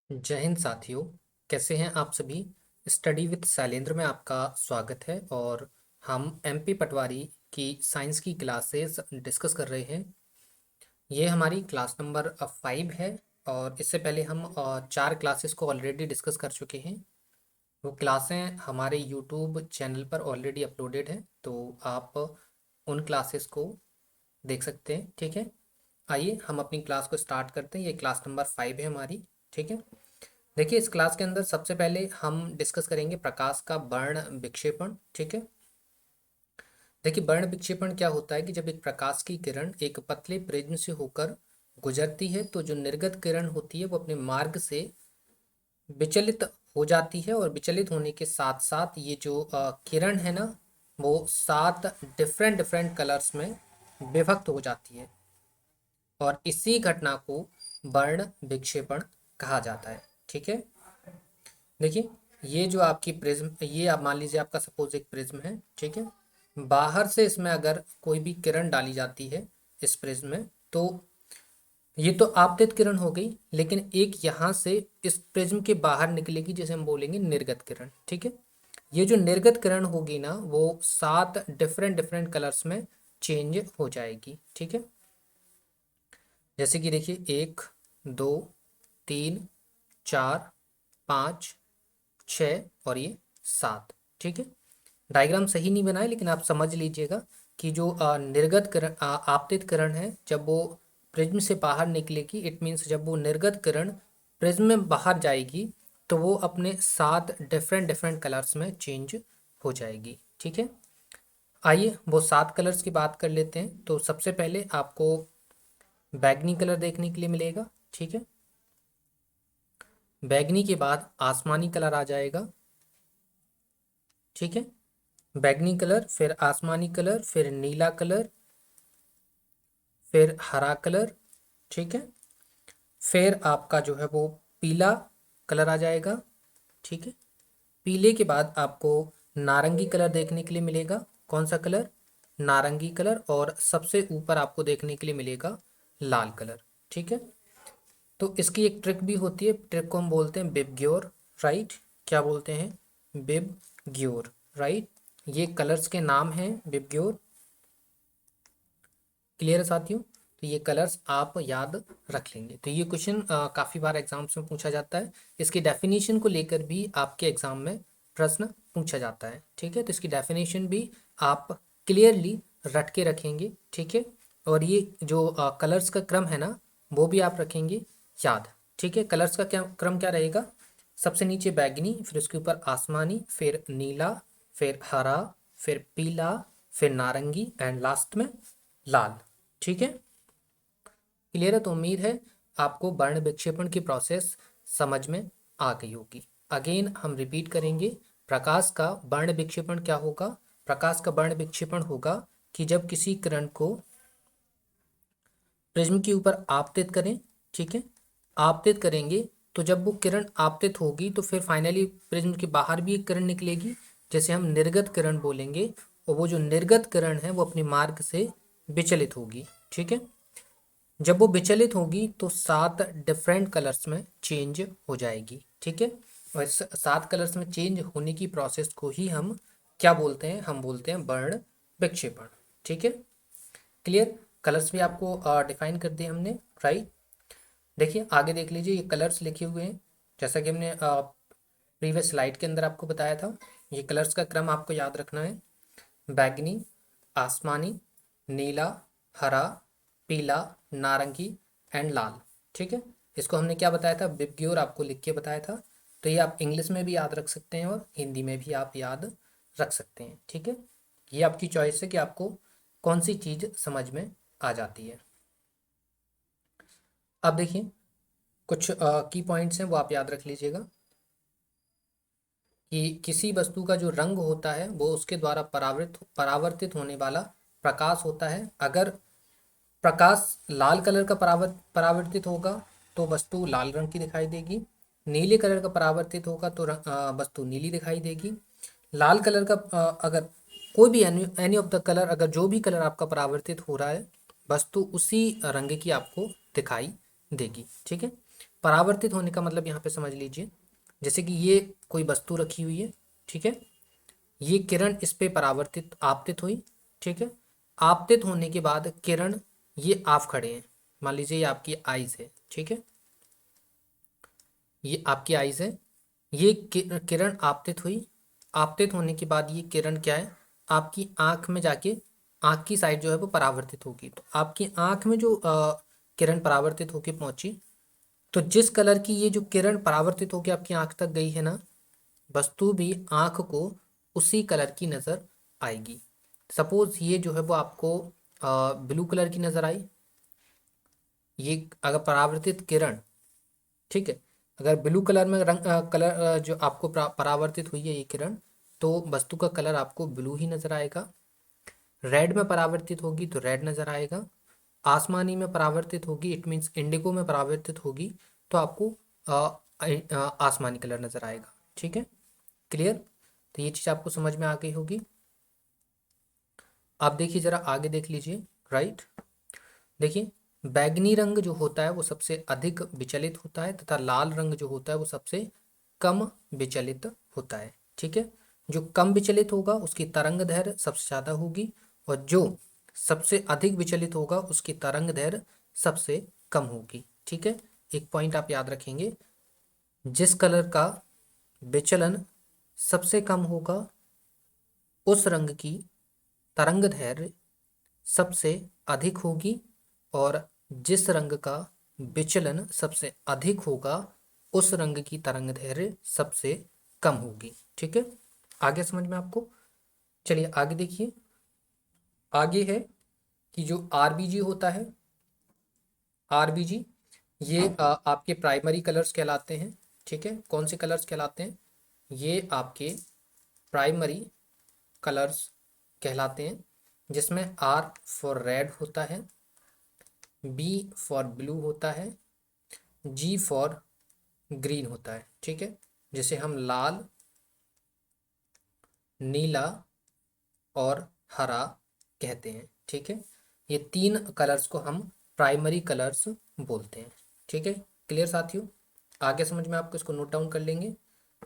जय हिंद साथियों। कैसे हैं आप सभी। स्टडी विद शैलेंद्र में आपका स्वागत है और हम एमपी पटवारी की साइंस की क्लासेस डिस्कस कर रहे हैं। ये हमारी क्लास नंबर 5 है और इससे पहले हम 4 क्लासेस को ऑलरेडी डिस्कस कर चुके हैं। वो क्लासें हमारे यूट्यूब चैनल पर ऑलरेडी अपलोडेड है, तो आप उन क्लासेस को देख सकते हैं। ठीक है, आइए हम अपनी क्लास को स्टार्ट करते हैं। ये क्लास नंबर 5 है हमारी। ठीक है, देखिए इस क्लास के अंदर सबसे पहले हम डिस्कस करेंगे प्रकाश का वर्ण विक्षेपण। ठीक है, देखिए वर्ण विक्षेपण क्या होता है कि जब एक प्रकाश की किरण एक पतले प्रिज्म से होकर गुजरती है तो जो निर्गत किरण होती है वो अपने मार्ग से विचलित हो जाती है और विचलित होने के साथ साथ ये जो किरण है ना, वो 7 डिफरेंट डिफरेंट कलर्स में विभक्त हो जाती है और इसी घटना को वर्ण विक्षेपण कहा जाता है। ठीक है, देखिए ये जो आपकी प्रिज्म, ये आप मान लीजिए आपका सपोज एक प्रिज्म है। ठीक है, बाहर से इसमें अगर कोई भी किरण डाली जाती है इस प्रिज्म में, तो ये तो आपतित किरण हो गई, लेकिन एक यहाँ से इस प्रिज्म के बाहर निकलेगी जिसे हम बोलेंगे निर्गत किरण। ठीक है, ये जो निर्गत किरण होगी ना, वो 7 डिफरेंट डिफरेंट कलर्स में चेंज हो जाएगी। ठीक है, जैसे कि देखिए 1, 2, 3, 4, 5, 6 और ये 7। ठीक है, डायग्राम सही नहीं बनाए लेकिन आप समझ लीजिएगा कि जो निर्गत किरण आपतित किरण है, जब वो प्रिज्म से बाहर निकलेगी, इट मीन्स जब वो निर्गत किरण प्रिज्म में बाहर जाएगी तो वो अपने 7 डिफरेंट डिफरेंट कलर्स में चेंज हो जाएगी। ठीक है, आइए वो 7 कलर्स की बात कर लेते हैं। तो सबसे पहले आपको बैगनी कलर देखने के लिए मिलेगा। ठीक है, बैगनी के बाद आसमानी कलर आ जाएगा। ठीक है, बैगनी कलर, फिर आसमानी कलर, फिर नीला कलर, फिर हरा कलर। ठीक है, फिर आपका जो है वो पीला कलर आ जाएगा। ठीक है, पीले के बाद आपको नारंगी कलर देखने के लिए मिलेगा। कौन सा कलर? नारंगी कलर। और सबसे ऊपर आपको देखने के लिए मिलेगा लाल कलर। ठीक है, तो इसकी एक ट्रिक भी होती है, ट्रिक को हम बोलते हैं बिबग्योर। राइट, क्या बोलते हैं? बिबग्योर। राइट, ये कलर्स के नाम हैं बिबग्योर। क्लियर है साथियों? तो ये कलर्स आप याद रख लेंगे। तो ये क्वेश्चन काफ़ी बार एग्जाम्स में पूछा जाता है। इसकी डेफिनेशन को लेकर भी आपके एग्जाम में प्रश्न पूछा जाता है। ठीक है, तो इसकी डेफिनेशन भी आप क्लियरली रट के रखेंगे। ठीक है, और ये जो कलर्स का क्रम है ना, वो भी आप रखेंगे याद। ठीक है, कलर्स का क्या क्रम क्या रहेगा? सबसे नीचे बैगनी, फिर उसके ऊपर आसमानी, फिर नीला, फिर हरा, फिर पीला, फिर नारंगी एंड लास्ट में लाल। ठीक है, क्लियर है? तो उम्मीद है आपको वर्ण विक्षेपण की प्रोसेस समझ में आ गई होगी। अगेन हम रिपीट करेंगे, प्रकाश का वर्ण विक्षेपण क्या होगा? प्रकाश का वर्ण विक्षेपण होगा कि जब किसी किरण को प्रिज्म के ऊपर आपतित करें। ठीक है, आपतित करेंगे तो जब वो किरण आपतित होगी तो फिर फाइनली प्रिज्म के बाहर भी एक किरण निकलेगी, जैसे हम निर्गत किरण बोलेंगे। और वो जो निर्गत किरण है वो अपने मार्ग से विचलित होगी। ठीक है, जब वो विचलित होगी तो 7 डिफरेंट कलर्स में चेंज हो जाएगी। ठीक है, और इस 7 कलर्स में चेंज होने की प्रोसेस को ही हम क्या बोलते हैं? हम बोलते हैं वर्ण विक्षेपण। ठीक है, क्लियर? कलर्स भी आपको डिफाइन कर दिए हमने। राइट, देखिए आगे देख लीजिए, ये कलर्स लिखे हुए हैं जैसा कि हमने प्रीवियस स्लाइड के अंदर आपको बताया था। ये कलर्स का क्रम आपको याद रखना है। बैगनी, आसमानी, नीला, हरा, पीला, नारंगी एंड लाल। ठीक है, इसको हमने क्या बताया था? बिबग्योर आपको लिख के बताया था। तो ये आप इंग्लिश में भी याद रख सकते हैं और हिंदी में भी आप याद रख सकते हैं। ठीक है, ये आपकी चॉइस है कि आपको कौन सी चीज़ समझ में आ जाती है। अब देखिए कुछ की पॉइंट्स हैं, वो आप याद रख लीजिएगा कि किसी वस्तु का जो रंग होता है वो उसके द्वारा परावर्तित होने वाला प्रकाश होता है। अगर प्रकाश लाल कलर का परावर्तित होगा तो वस्तु लाल रंग की दिखाई देगी। नीले कलर का परावर्तित होगा तो वस्तु नीली दिखाई देगी। लाल कलर का अगर कोई भी एनी ऑफ द कलर, अगर जो भी कलर आपका परावर्तित हो रहा है, वस्तु उसी रंग की आपको दिखाई देगी। ठीक है, परावर्तित होने का मतलब यहाँ पे समझ लीजिए, जैसे कि ये कोई वस्तु रखी हुई है, ठीक है, ये किरण इस पे परावर्तित आपतित हुई, ठीक है, आपतित होने के बाद किरण, ये आप खड़े हैं, मान लीजिए ये आपकी आईज है, ठीक है, ये आपकी आईज है, ये किरण आपतित हुई, आपतित होने के बाद ये किरण क्या है, आपकी आंख में जाके आंख की साइड जो है वो परावर्तित होगी, तो आपकी आंख में जो किरण परावर्तित होके पहुंची, तो जिस कलर की ये जो किरण परावर्तित होकर आपकी आंख तक गई है ना, वस्तु भी आंख को उसी कलर की नजर आएगी। सपोज ये जो है वो आपको ब्लू कलर की नजर आई, ये अगर परावर्तित किरण, ठीक है, अगर ब्लू कलर में रंग कलर जो आपको परावर्तित हुई है ये किरण, तो वस्तु का कलर आपको ब्लू ही नजर आएगा। रेड में परावर्तित होगी तो रेड नजर आएगा। आसमानी में परावर्तित होगी, इट मीन्स इंडिगो में परावर्तित होगी, तो आपको आसमानी कलर नजर आएगा, ठीक है, क्लियर। तो ये चीज आपको समझ में आ गई होगी। आप देखिए जरा आगे देख लीजिए, राइट, देखिए बैगनी रंग जो होता है वो सबसे अधिक विचलित होता है, तथा लाल रंग जो होता है वो सबसे कम विचलित होता है, ठीक है। जो कम विचलित होगा उसकी तरंग दैर्घ्य सबसे ज्यादा होगी, और जो सबसे अधिक विचलित होगा उसकी तरंग दैर्घ्य सबसे कम होगी, ठीक है। एक पॉइंट आप याद रखेंगे, जिस कलर का विचलन सबसे कम होगा उस रंग की तरंग दैर्घ्य सबसे अधिक होगी, और जिस रंग का विचलन सबसे अधिक होगा उस रंग की तरंग दैर्घ्य सबसे कम होगी, ठीक है। आगे समझ में आपको, चलिए आगे देखिए, आगे है कि जो आरबीजी होता है, आरबीजी ये आपके प्राइमरी कलर्स कहलाते हैं, ठीक है। कौन से कलर्स कहलाते हैं, ये आपके प्राइमरी कलर्स कहलाते हैं, जिसमें आर फॉर रेड होता है, बी फॉर ब्लू होता है, जी फॉर ग्रीन होता है, ठीक है, जिसे हम लाल, नीला और हरा कहते हैं, ठीक है। ये तीन कलर्स को हम प्राइमरी कलर्स बोलते हैं, ठीक है, क्लियर साथियों। आगे समझ में आपको इसको नोट डाउन कर लेंगे।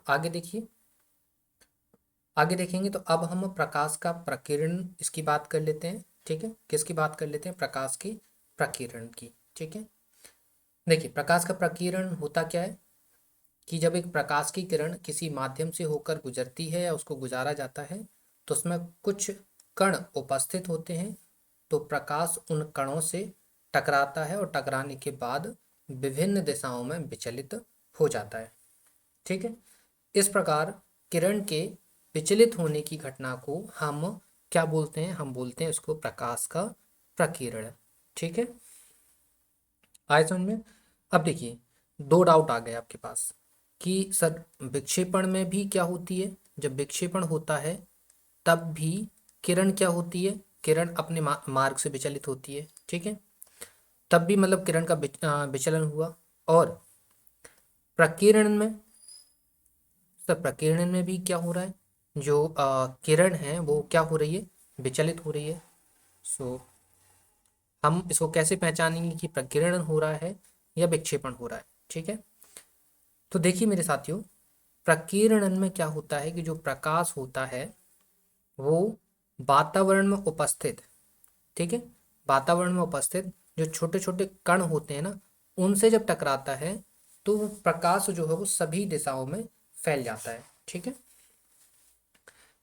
आगे देखिए, आगे देखेंगे तो अब हम प्रकाश का प्रकीर्णन इसकी बात कर लेते हैं, ठीक है। किसकी बात कर लेते हैं, प्रकाश की प्रकीर्णन की, ठीक है। देखिए प्रकाश का प्रकीर्णन होता क्या है, कि जब एक प्रकाश की किरण किसी माध्यम से होकर गुजरती है या उसको गुजारा जाता है, तो उसमें कुछ कण उपस्थित होते हैं, तो प्रकाश उन कणों से टकराता है और टकराने के बाद विभिन्न दिशाओं में विचलित हो जाता है, ठीक है। इस प्रकार किरण के विचलित होने की घटना को हम क्या बोलते हैं, हम बोलते हैं उसको प्रकाश का प्रकीर्णन, ठीक है। आए समझ में। अब देखिए दो डाउट आ गए आपके पास कि सर विक्षेपण में भी क्या होती है, जब विक्षेपण होता है तब भी किरण क्या होती है, किरण अपने मार्ग से विचलित होती है, ठीक है, तब भी मतलब किरण का विचलन हुआ। और प्रकीर्णन में, सर प्रकीर्णन में भी क्या हो रहा है, जो किरण है वो क्या हो रही है, विचलित हो रही है। सो हम इसको कैसे पहचानेंगे कि प्रकीर्णन हो रहा है या विक्षेपण हो रहा है, ठीक है। तो देखिए मेरे साथियों, प्रकीर्णन में क्या होता है कि जो प्रकाश होता है वो वातावरण में उपस्थित, ठीक है, वातावरण में उपस्थित जो छोटे छोटे कण होते हैं ना, उनसे जब टकराता है तो वो प्रकाश जो है वो सभी दिशाओं में फैल जाता है, ठीक है।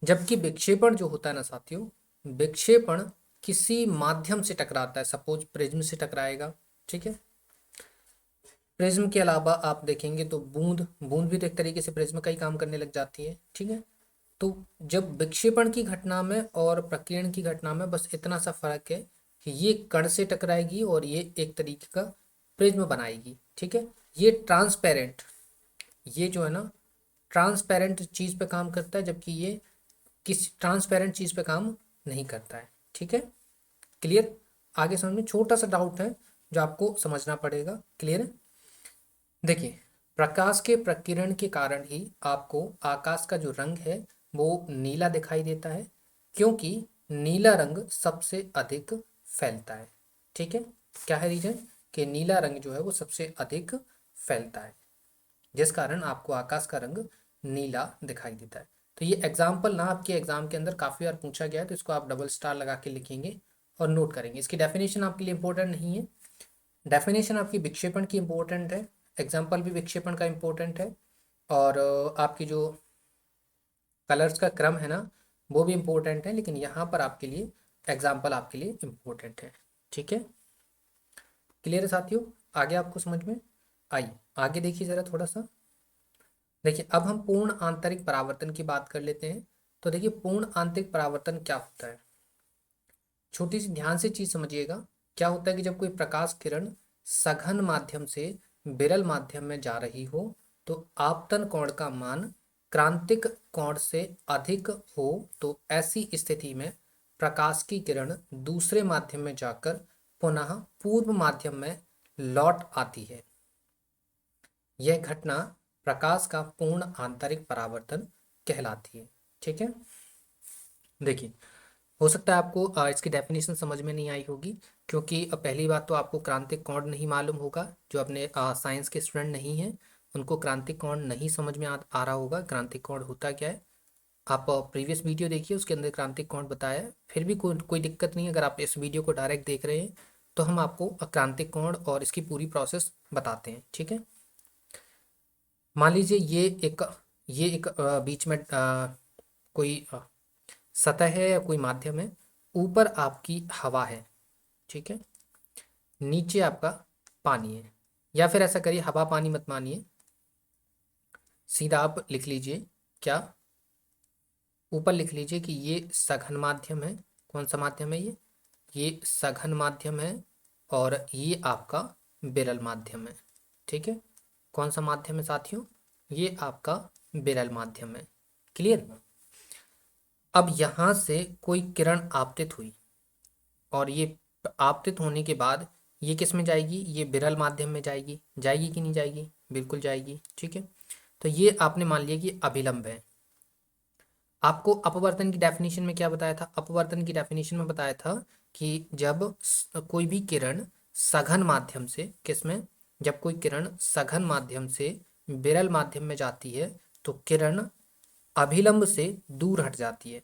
जबकि विक्षेपण जो होता है ना साथियों, विक्षेपण किसी माध्यम से टकराता है, सपोज प्रिज्म से टकराएगा, ठीक है। प्रिज्म के अलावा आप देखेंगे तो बूंद, बूंद भी तो एक तरीके से प्रिज्म का ही काम करने लग जाती है, ठीक है। तो जब विक्षेपण की घटना में और प्रकीर्णन की घटना में बस इतना सा फर्क है कि ये कण से टकराएगी और ये एक तरीके का प्रिज्म बनाएगी, ठीक है। ये ट्रांसपेरेंट, ये जो है ना ट्रांसपेरेंट चीज पे काम करता है, जबकि ये किसी ट्रांसपेरेंट चीज पे काम नहीं करता है, ठीक है, क्लियर। आगे समझ में छोटा सा डाउट है जो आपको समझना पड़ेगा, क्लियर है। देखिए प्रकाश के प्रकीर्णन के कारण ही आपको आकाश का जो रंग है वो नीला दिखाई देता है, क्योंकि नीला रंग सबसे अधिक फैलता है, ठीक है। क्या है रीजन, कि नीला रंग जो है वो सबसे अधिक फैलता है, जिस कारण आपको आकाश का रंग नीला दिखाई देता है। तो ये एग्जाम्पल ना आपके एग्जाम के अंदर काफ़ी बार पूछा गया है, तो इसको आप डबल स्टार लगा के लिखेंगे और नोट करेंगे। इसकी डेफिनेशन आपके लिए इंपॉर्टेंट नहीं है, डेफिनेशन आपकी विक्षेपण की इंपॉर्टेंट है, एग्जाम्पल भी विक्षेपण का इंपॉर्टेंट है, और आपकी जो कलर्स का क्रम है ना वो भी इम्पोर्टेंट है, लेकिन यहाँ पर आपके लिए एग्जाम्पल आपके लिए इम्पोर्टेंट है। ठीक है, क्लियर है साथियों? आगे आपको समझ में आई? आगे देखिए ज़रा थोड़ा सा। देखिए अब हम पूर्ण आंतरिक परावर्तन की बात कर लेते हैं। तो देखिए पूर्ण आंतरिक परावर्तन क्या होता है, छोटी सी ध्यान से चीज समझिएगा। क्या होता है कि जब कोई प्रकाश किरण सघन माध्यम से विरल माध्यम में जा रही हो तो आपतन कोण का मान क्रांतिक कोण से अधिक हो, तो ऐसी स्थिति में प्रकाश की किरण दूसरे माध्यम में जाकर पुनः पूर्व माध्यम में लौट आती है। यह घटना प्रकाश का पूर्ण आंतरिक परावर्तन कहलाती है। ठीक है, देखिए हो सकता है आपको इसकी डेफिनेशन समझ में नहीं आई होगी, क्योंकि पहली बात तो आपको क्रांतिक कोण नहीं मालूम होगा। जो अपने साइंस के स्टूडेंट नहीं हैं उनको क्रांतिक कोण नहीं समझ में आ रहा होगा। क्रांतिक कोण होता क्या है, आप प्रीवियस वीडियो देखिए, उसके अंदर क्रांतिक कोण बताया है। फिर भी कोई दिक्कत नहीं है, अगर आप इस वीडियो को डायरेक्ट देख रहे हैं तो हम आपको क्रांतिक कोण और इसकी पूरी प्रोसेस बताते हैं। ठीक है, मान लीजिए ये एक बीच में कोई सतह है या कोई माध्यम है, ऊपर आपकी हवा है, ठीक है, नीचे आपका पानी है। या फिर ऐसा करिए, हवा पानी मत मानिए, सीधा आप लिख लीजिए क्या, ऊपर लिख लीजिए कि ये सघन माध्यम है। कौन सा माध्यम है ये सघन माध्यम है, और ये आपका विरल माध्यम है। ठीक है, कौन सा माध्यम है साथियों, ये आपका विरल माध्यम है। क्लियर? अब यहां से कोई किरण आपतित हुई, और ये आपतित होने के बाद ये किस में जाएगी, ये विरल माध्यम में जाएगी। जाएगी कि नहीं जाएगी? बिल्कुल जाएगी। ठीक है, तो ये आपने मान लिया कि अभिलंब है। आपको अपवर्तन की डेफिनेशन में क्या बताया था? अपवर्तन की डेफिनेशन में बताया था कि जब कोई भी किरण सघन माध्यम से, किसमें, जब कोई किरण सघन माध्यम से विरल माध्यम में जाती है तो किरण अभिलंब से दूर हट जाती है।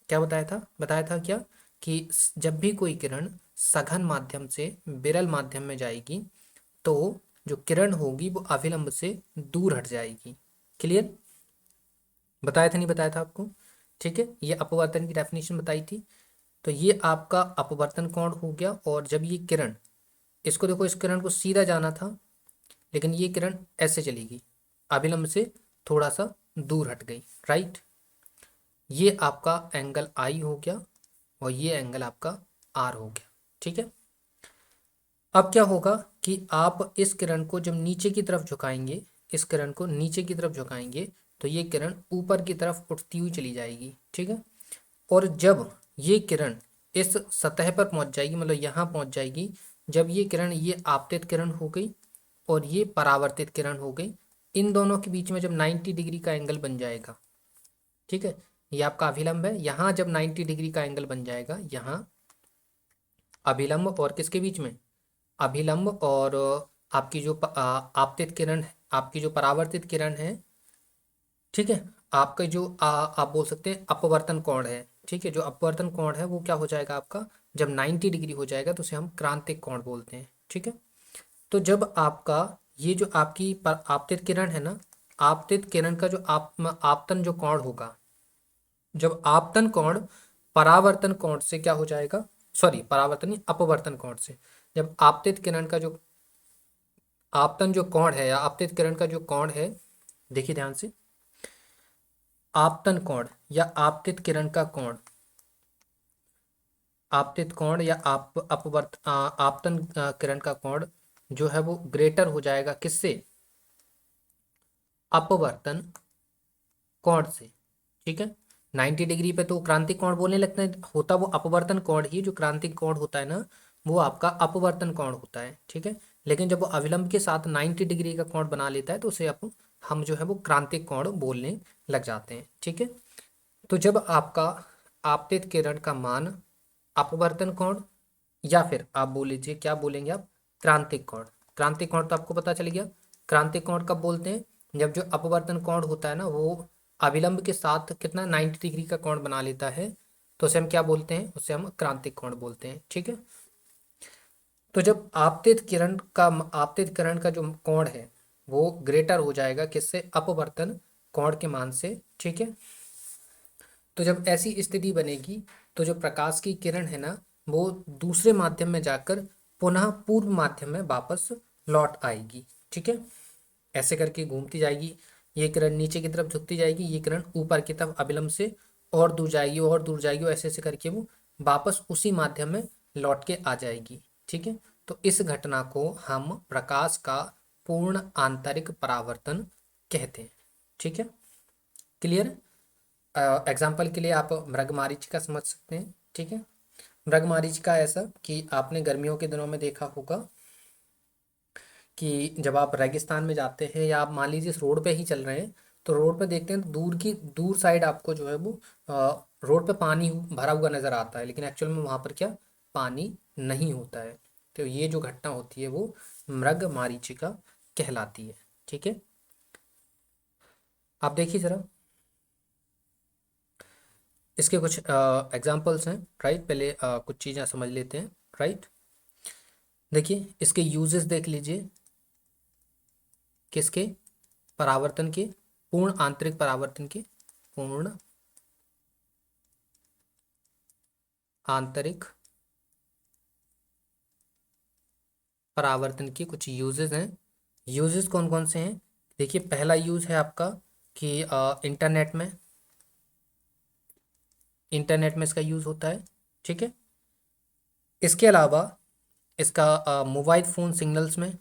क्या बताया था? बताया था क्या कि जब भी कोई किरण सघन माध्यम से विरल माध्यम में जाएगी तो जो किरण होगी वो अभिलंब से दूर हट जाएगी। क्लियर? बताया था नहीं बताया था आपको? ठीक है, ये अपवर्तन की डेफिनेशन बताई थी। तो ये आपका अपवर्तन कोण हो गया, और जब ये किरण, इसको देखो, इस किरण को सीधा जाना था लेकिन ये किरण ऐसे चलेगी, अभिलंब से थोड़ा सा दूर हट गई, राइट। ये आपका एंगल आई हो गया और ये एंगल आपका आर हो गया। ठीक है, अब क्या होगा कि आप इस किरण को जब नीचे की तरफ झुकाएंगे, इस किरण को नीचे की तरफ झुकाएंगे तो ये किरण ऊपर की तरफ उठती हुई चली जाएगी। ठीक है, और जब ये किरण इस सतह पर पहुंच जाएगी, मतलब यहाँ पहुंच जाएगी, जब ये किरण, ये आपतित किरण हो गई और ये परावर्तित किरण हो गई, इन दोनों के बीच में जब 90 डिग्री का एंगल बन जाएगा, ठीक है, ये आपका अभिलंब है, यहाँ जब 90 डिग्री का एंगल बन जाएगा, यहाँ अभिलंब और किसके बीच में, अभिलंब और आपकी जो आपतित किरण है, आपकी जो परावर्तित किरण है, ठीक है, आपका जो आप बोल सकते हैं अपवर्तन कोण है। ठीक है, जो अपवर्तन कोण है वो क्या हो जाएगा आपका, जब 90 डिग्री हो जाएगा तो उसे हम क्रांतिक कोण बोलते हैं। ठीक है, तो जब आपका ये जो आपकी आपतित किरण है ना, आपतित किरण का जो आपतन जो कोण होगा, जब आपतन कोण परावर्तन कोण से क्या हो जाएगा, सॉरी परावर्तन नहीं, अपवर्तन कोण से, जब आपतित किरण का जो आपतन जो कोण है या आपतित किरण का जो कोण है, देखिए ध्यान से, आपतन कोण या आपतित किरण का कोण, आपतित कोण या आपतन किरण का कोण जो है वो ग्रेटर हो जाएगा किससे, अपवर्तन कोण से। ठीक है, 90 डिग्री पे तो क्रांतिक कोण बोलने लगते हैं, होता वो अपवर्तन कोण ही, जो क्रांतिक कोण होता है ना वो आपका अपवर्तन कोण होता है। ठीक है, लेकिन जब वो अविलंब के साथ 90 डिग्री का कोण बना लेता है तो उसे हम जो है वो क्रांतिक कोण बोलने लग जाते हैं। ठीक है, तो जब आपका आपतित किरण का मान अपवर्तन कोण, या फिर आप बोल लीजिए क्या बोलेंगे आप, क्रांतिक कोण, क्रांतिक कोण तो आपको पता चल गया, क्रांतिक कोण कब बोलते हैं? जब जो अपवर्तन कोण होता है ना वो अभिलंब के साथ कितना 90 डिग्री का कोण बना लेता है, तो उसे हम क्या बोलते हैं? उसे हम क्रांतिक कोण बोलते हैं। ठीक है। तो जब आपतित किरण का जो कोण है वो ग्रेटर हो जाएगा किससे? अपवर्तन कोण के मान से। ठीक है। तो जब ऐसी स्थिति बनेगी तो जो प्रकाश की किरण है ना वो दूसरे माध्यम में जाकर पुनः पूर्व माध्यम में वापस लौट आएगी। ठीक है। ऐसे करके घूमती जाएगी, ये किरण नीचे की तरफ झुकती जाएगी, ये किरण ऊपर की तरफ अविलंब से और दूर जाएगी और दूर जाएगी, और ऐसे ऐसे करके वो वापस उसी माध्यम में लौट के आ जाएगी। ठीक है। तो इस घटना को हम प्रकाश का पूर्ण आंतरिक परावर्तन कहते हैं। ठीक है। क्लियर? एग्जाम्पल के लिए आप मृगमरीचिका समझ सकते हैं। ठीक है। मृगमरीचिका ऐसा कि आपने गर्मियों के दिनों में देखा होगा कि जब आप रेगिस्तान में जाते हैं या आप मान लीजिए इस रोड पे ही चल रहे हैं, तो रोड पे देखते हैं तो दूर साइड आपको जो है वो रोड पे पानी भरा हुआ नजर आता है, लेकिन एक्चुअल में वहां पर क्या पानी नहीं होता है। तो ये जो घटना होती है वो मृगमरीचिका कहलाती है। ठीक है। आप देखिए जरा, इसके कुछ एग्जाम्पल्स हैं। राइट, पहले कुछ चीज़ें समझ लेते हैं। राइट, देखिए इसके यूजेस देख लीजिए। किसके? परावर्तन के, पूर्ण आंतरिक परावर्तन के, पूर्ण आंतरिक परावर्तन के कुछ यूजेस हैं। यूजेस कौन कौन से हैं? देखिए पहला यूज है आपका कि इंटरनेट में इसका यूज होता है। ठीक है। इसके अलावा इसका मोबाइल फ़ोन सिग्नल्स में,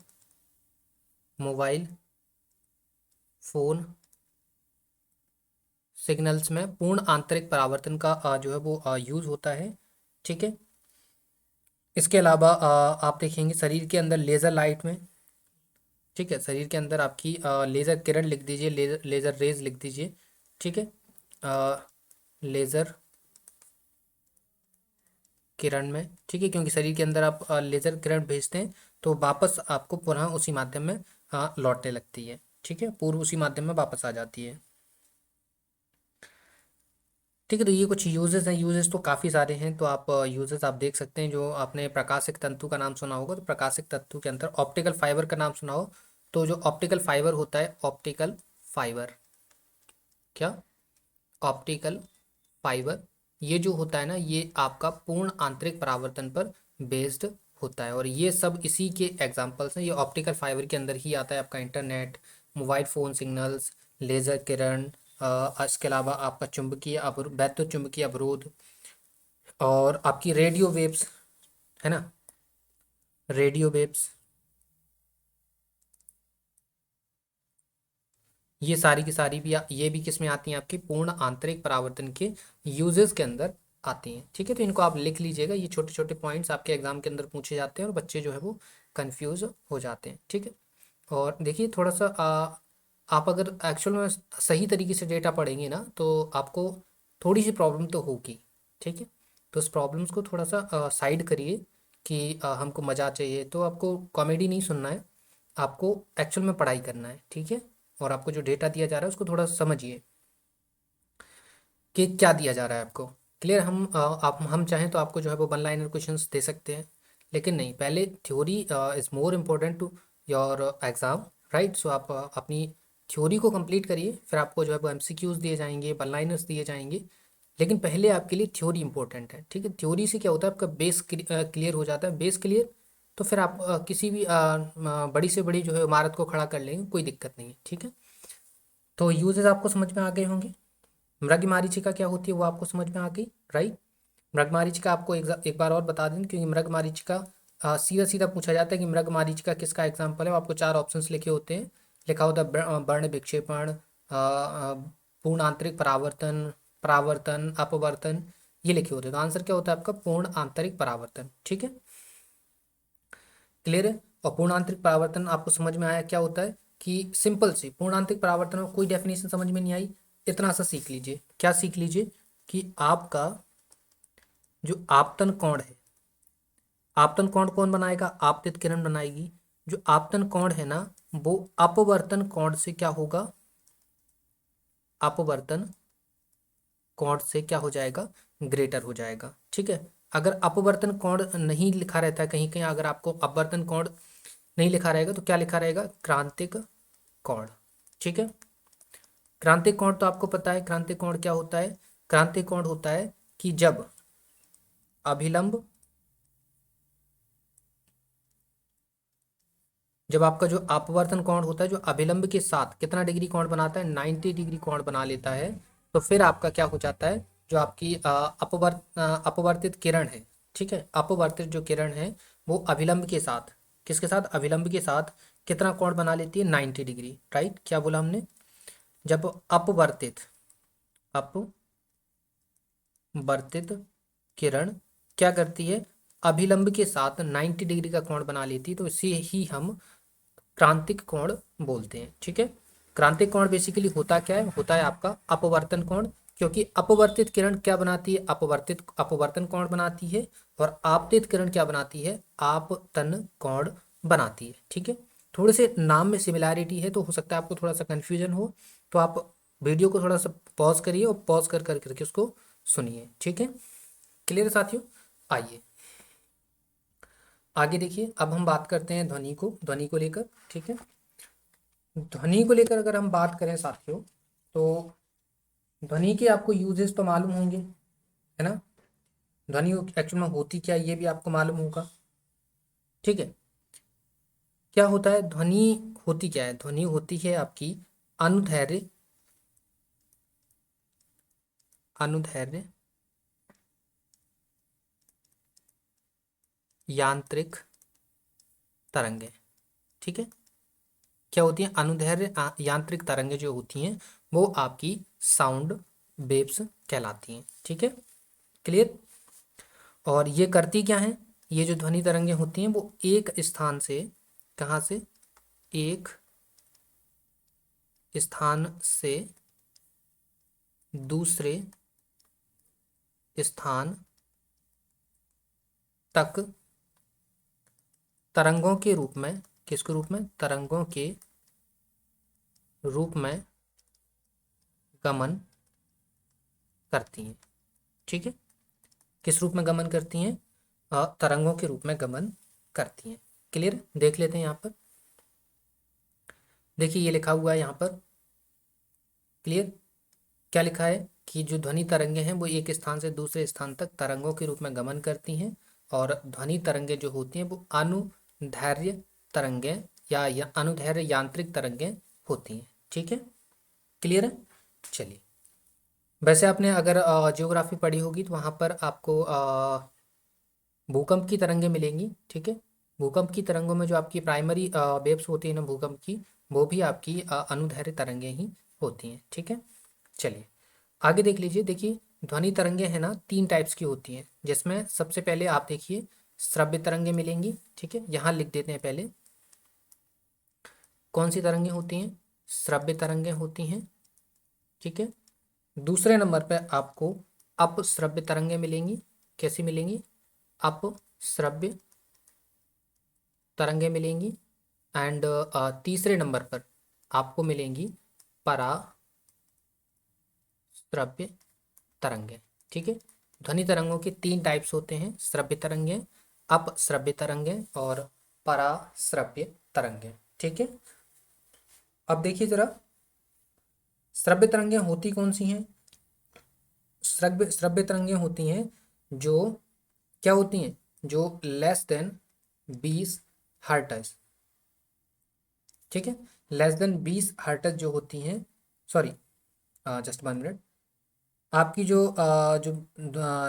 मोबाइल फ़ोन सिग्नल्स में पूर्ण आंतरिक परावर्तन का जो है वो यूज होता है। ठीक है। इसके अलावा आप देखेंगे शरीर के अंदर लेज़र लाइट में। ठीक है, शरीर के अंदर आपकी लेज़र किरण लिख दीजिए, लेज़र रेज लिख दीजिए। ठीक है। लेज़र किरण में, ठीक है, क्योंकि शरीर के अंदर आप लेज़र किरण भेजते हैं तो वापस आपको पुनः उसी माध्यम में लौटने लगती है। ठीक है, पूर्व उसी माध्यम में वापस आ जाती है। ठीक है। तो ये कुछ यूजेस हैं, यूजेस तो काफ़ी सारे हैं, तो आप यूजेस आप देख सकते हैं। जो आपने प्रकाशिक तंतु का नाम सुना होगा, तो प्रकाशिक तंतु के अंदर ऑप्टिकल फाइबर का नाम सुना हो, तो जो ऑप्टिकल फाइबर होता है, ऑप्टिकल फाइबर, क्या? ऑप्टिकल फाइबर, ये जो होता है ना ये आपका पूर्ण आंतरिक परावर्तन पर बेस्ड होता है, और ये सब इसी के एग्जांपल्स हैं। ये ऑप्टिकल फाइबर के अंदर ही आता है आपका internet, mobile phone signals, laser किरण, इसके अलावा आपका वैद्युत चुंबकीय अवरोध, और आपकी रेडियो वेव्स, है ना, रेडियो वेव्स, ये सारी की सारी भी ये भी किस में आती हैं? आपकी पूर्ण आंतरिक परावर्तन के यूजेस के अंदर आती हैं। ठीक है। तो इनको आप लिख लीजिएगा, ये छोटे छोटे पॉइंट्स आपके एग्जाम के अंदर पूछे जाते हैं और बच्चे जो है वो कंफ्यूज हो जाते हैं। ठीक है। और देखिए थोड़ा सा आप अगर एक्चुअल में सही तरीके से डेटा पढ़ेंगे ना तो आपको थोड़ी सी प्रॉब्लम तो होगी। ठीक है। तो उस प्रॉब्लम्स को थोड़ा सा साइड करिए कि हमको मज़ा चाहिए, तो आपको कॉमेडी नहीं सुनना है, आपको एक्चुअल में पढ़ाई करना है। ठीक है। और आपको जो डेटा दिया जा रहा है उसको थोड़ा समझिए कि क्या दिया जा रहा है आपको। क्लियर? हम चाहें तो आपको जो है वो वन लाइनर क्वेश्चंस दे सकते हैं, लेकिन नहीं, पहले theory is more important to your exam. Right, so आप अपनी थ्योरी को कंप्लीट करिए, फिर आपको जो है वो एमसीक्यूज दिए जाएंगे, वन लाइनर्स दिए जाएंगे, लेकिन पहले आपके लिए थ्योरी इंपॉर्टेंट है। ठीक है। थ्योरी से क्या होता है, आपका बेस क्लियर हो जाता है। बेस क्लियर तो फिर आप किसी भी बड़ी से बड़ी जो है इमारत को खड़ा कर लेंगे, कोई दिक्कत नहीं है। ठीक है। तो यूजेस आपको समझ में आ गए होंगे। मृगमरीचिका क्या होती है वो आपको समझ में आ गई। राइट, मृगमरीचिका आपको एक बार और बता दें, क्योंकि मृगमरीचिका सीधा सीधा पूछा जाता है कि मृगमरीचिका किसका एग्जाम्पल है। वो आपको चार ऑप्शंस लिखे होते हैं, लिखा होता है वर्ण विक्षेपण, पूर्ण आंतरिक परावर्तन, परावर्तन, अपवर्तन, ये लिखे होते हैं। तो आंसर क्या होता है आपका? पूर्ण आंतरिक परावर्तन। ठीक है। क्लियर है? और पूर्ण आंतरिक परावर्तन आपको समझ में आया क्या होता है? कि सिंपल सी पूर्ण आंतरिक परावर्तन में कोई डेफिनेशन समझ में नहीं आई, इतना सा सीख लीजिए। क्या सीख लीजिए? कि आपका जो आपतन कोण है, आपतन कोण कौन बनाएगा? आपतित किरण बनाएगी। जो आपतन कोण है ना वो अपवर्तन कोण से क्या होगा, अपवर्तन कोण से क्या हो जाएगा, ग्रेटर हो जाएगा। ठीक है, अगर अपवर्तन कोण नहीं लिखा रहता है कहीं कहीं, अगर आपको अपवर्तन कोण नहीं लिखा रहेगा तो क्या लिखा रहेगा, क्रांतिक कोण। ठीक है, क्रांतिक कोण तो आपको पता है, क्रांतिक कोण क्या होता है, क्रांतिक कोण होता है कि जब अभिलंब, जब आपका जो अपवर्तन कोण होता है जो अभिलंब के साथ कितना डिग्री कोण बनाता है, 90 डिग्री कोण बना लेता है, तो फिर आपका क्या हो जाता है, जो आपकी अपवर्तित किरण है, ठीक है, अपवर्तित जो किरण है वो अभिलंब के साथ, किसके साथ, अभिलंब के साथ कितना कोण बना लेती है, 90 डिग्री। राइट, क्या बोला हमने, जब अपवर्तित, अपवर्तित किरण क्या करती है, अभिलंब के साथ 90 डिग्री का कोण बना लेती है, तो इसे ही हम क्रांतिक कोण बोलते हैं। ठीक है, क्रांतिक कोण बेसिकली होता क्या है, होता है आपका अपवर्तन कोण, क्योंकि अपवर्तित किरण क्या बनाती है, अपवर्तित अपवर्तन कोण बनाती है, और आपतित किरण क्या बनाती है, आपतन कोण बनाती है। ठीक है, थोड़े से नाम में सिमिलैरिटी है तो हो सकता है आपको थोड़ा सा कंफ्यूजन हो, तो आप वीडियो को थोड़ा सा पॉज करिए और पॉज कर कर करके उसको सुनिए। ठीक है, क्लियर साथियों। आइए आगे देखिए, अब हम बात करते हैं ध्वनि को, ध्वनि को लेकर। ठीक है, ध्वनि को लेकर अगर हम बात करें साथियों, तो ध्वनि के आपको यूजेस तो मालूम होंगे, है ना, ध्वनि एक्चुअल में होती क्या है ये भी आपको मालूम होगा। ठीक है, क्या होता है ध्वनि, होती क्या है, ध्वनि होती है आपकी अनुदैर्घ्य, अनुदैर्घ्य यांत्रिक तरंगे। ठीक है, क्या होती है, अनुदैर्घ्य यांत्रिक तरंगे जो होती हैं वो आपकी साउंड वेव्स कहलाती हैं। ठीक है, क्लियर। और ये करती क्या है, ये जो ध्वनि तरंगे होती हैं वो एक स्थान से, कहाँ से, एक स्थान से दूसरे स्थान तक तरंगों के रूप में, किसके रूप में, तरंगों के रूप में गमन करती हैं। ठीक है, किस रूप में गमन करती हैं, तरंगों के रूप में गमन करती हैं। क्लियर, देख लेते हैं यहाँ पर, देखिए ये लिखा हुआ है यहाँ पर, क्लियर, क्या लिखा है कि जो ध्वनि तरंगे हैं वो एक स्थान से दूसरे स्थान तक तरंगों के रूप में गमन करती हैं, और ध्वनि तरंगे जो होती हैं वो अनुदैर्घ्य तरंगे या अनुदैर्घ्य यांत्रिक तरंगे होती हैं। ठीक है, क्लियर है। चलिए, वैसे आपने अगर जियोग्राफी पढ़ी होगी तो वहाँ पर आपको भूकंप की तरंगे मिलेंगी। ठीक है, भूकंप की तरंगों में जो आपकी प्राइमरी वेव्स होती है ना भूकंप की, वो भी आपकी अनुदैर्घ्य तरंगे ही होती हैं। ठीक है, चलिए आगे देख लीजिए। देखिए ध्वनि तरंगे हैं ना, तीन टाइप्स की होती हैं, जिसमें सबसे पहले आप देखिए श्रव्य तरंगे मिलेंगी। ठीक है, यहाँ लिख देते हैं पहले, कौन सी तरंगे होती हैं, श्रव्य तरंगे होती हैं। ठीक है, दूसरे नंबर पर आपको अपश्रव्य तरंगे मिलेंगी। कैसी मिलेंगी, अपश्रव्य तरंगे मिलेंगी। एंड तीसरे नंबर पर आपको मिलेंगी पराश्रव्य तरंगे। ठीक है, ध्वनि तरंगों के तीन टाइप्स होते हैं, श्रव्य तरंगे, अपश्रव्य तरंगे और पराश्रव्य तरंगे। ठीक है, अब देखिए जरा, श्रव्य तरंगे होती कौन सी हैं, श्रव्य श्रव्य तरंगे होती हैं जो क्या होती हैं, जो लेस देन 20 हर्ट्ज। ठीक है, लेस देन 20 हर्ट्ज जो होती हैं, सॉरी जस्ट 1 मिनट, आपकी जो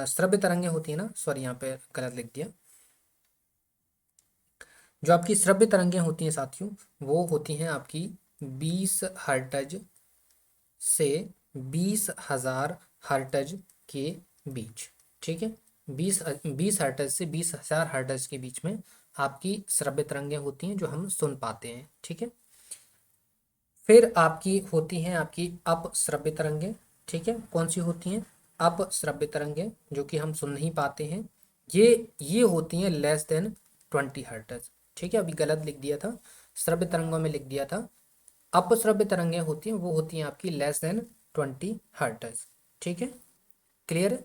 श्रव्य तरंगे होती है ना, सॉरी यहाँ पे गलत लिख दिया, जो आपकी श्रव्य तरंगे होती हैं साथियों, वो होती हैं आपकी 20 हर्ट्ज से 20,000 हर्ट्ज के बीच। ठीक है, 20 हर्ट्ज से 20,000 हर्ट्ज के बीच में आपकी श्रव्य तरंगे होती हैं जो हम सुन पाते हैं। ठीक है, फिर आपकी होती हैं आपकी अपश्रव्य तरंगे। ठीक है, कौन सी होती हैं, अपश्रव्य तरंगे, जो कि हम सुन नहीं पाते हैं, ये होती हैं लेस देन 20 हर्ट्ज। ठीक है, अभी गलत लिख दिया था, श्रव्य तरंगों में लिख दिया था। अपश्रव्य तरंगें होती हैं वो होती हैं आपकी लेस देन 20 हर्ट्ज। ठीक है, क्लियर है।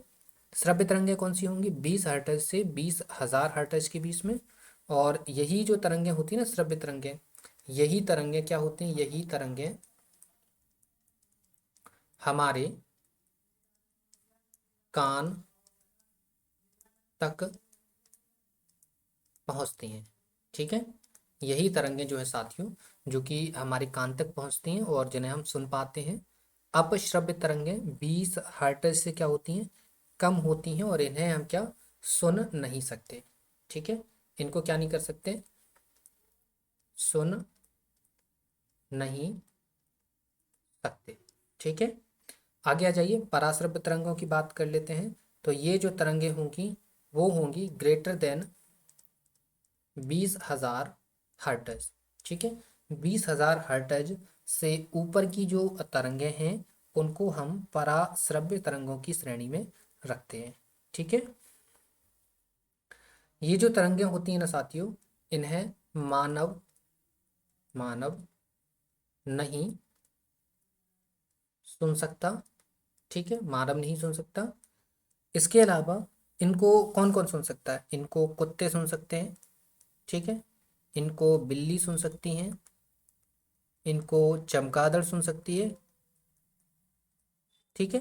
श्रव्य तरंगें कौन सी होंगी, 20 हर्ट्ज से 20,000 हर्ट्ज के बीच में। और यही जो तरंगें होती हैं ना श्रव्य तरंगें, यही तरंगें क्या होती हैं, यही तरंगें हमारे कान तक पहुंचती हैं। ठीक है, यही तरंगें जो है साथियों, जो कि हमारे कान तक पहुंचती हैं और जिन्हें हम सुन पाते हैं। अपश्रव्य तरंगें 20 हर्ट्ज से क्या होती हैं, कम होती हैं और इन्हें हम क्या सुन नहीं सकते। ठीक है, इनको क्या नहीं कर सकते, सुन नहीं सकते। ठीक है, आगे आ जाइए, पराश्रव्य तरंगों की बात कर लेते हैं। तो ये जो तरंगें होंगी वो होंगी ग्रेटर देन 20,000 हर्ट्ज। ठीक है, 20,000 हर्ट्ज से ऊपर की जो तरंगें हैं उनको हम पराश्रव्य तरंगों की श्रेणी में रखते हैं। ठीक है, ये जो तरंगें होती हैं ना साथियों, इन्हें मानव मानव नहीं सुन सकता। ठीक है, मानव नहीं सुन सकता। इसके अलावा इनको कौन कौन सुन सकता है, इनको कुत्ते सुन सकते हैं। ठीक है, इनको बिल्ली सुन सकती हैं, इनको चमगादड़ सुन सकती है। ठीक है,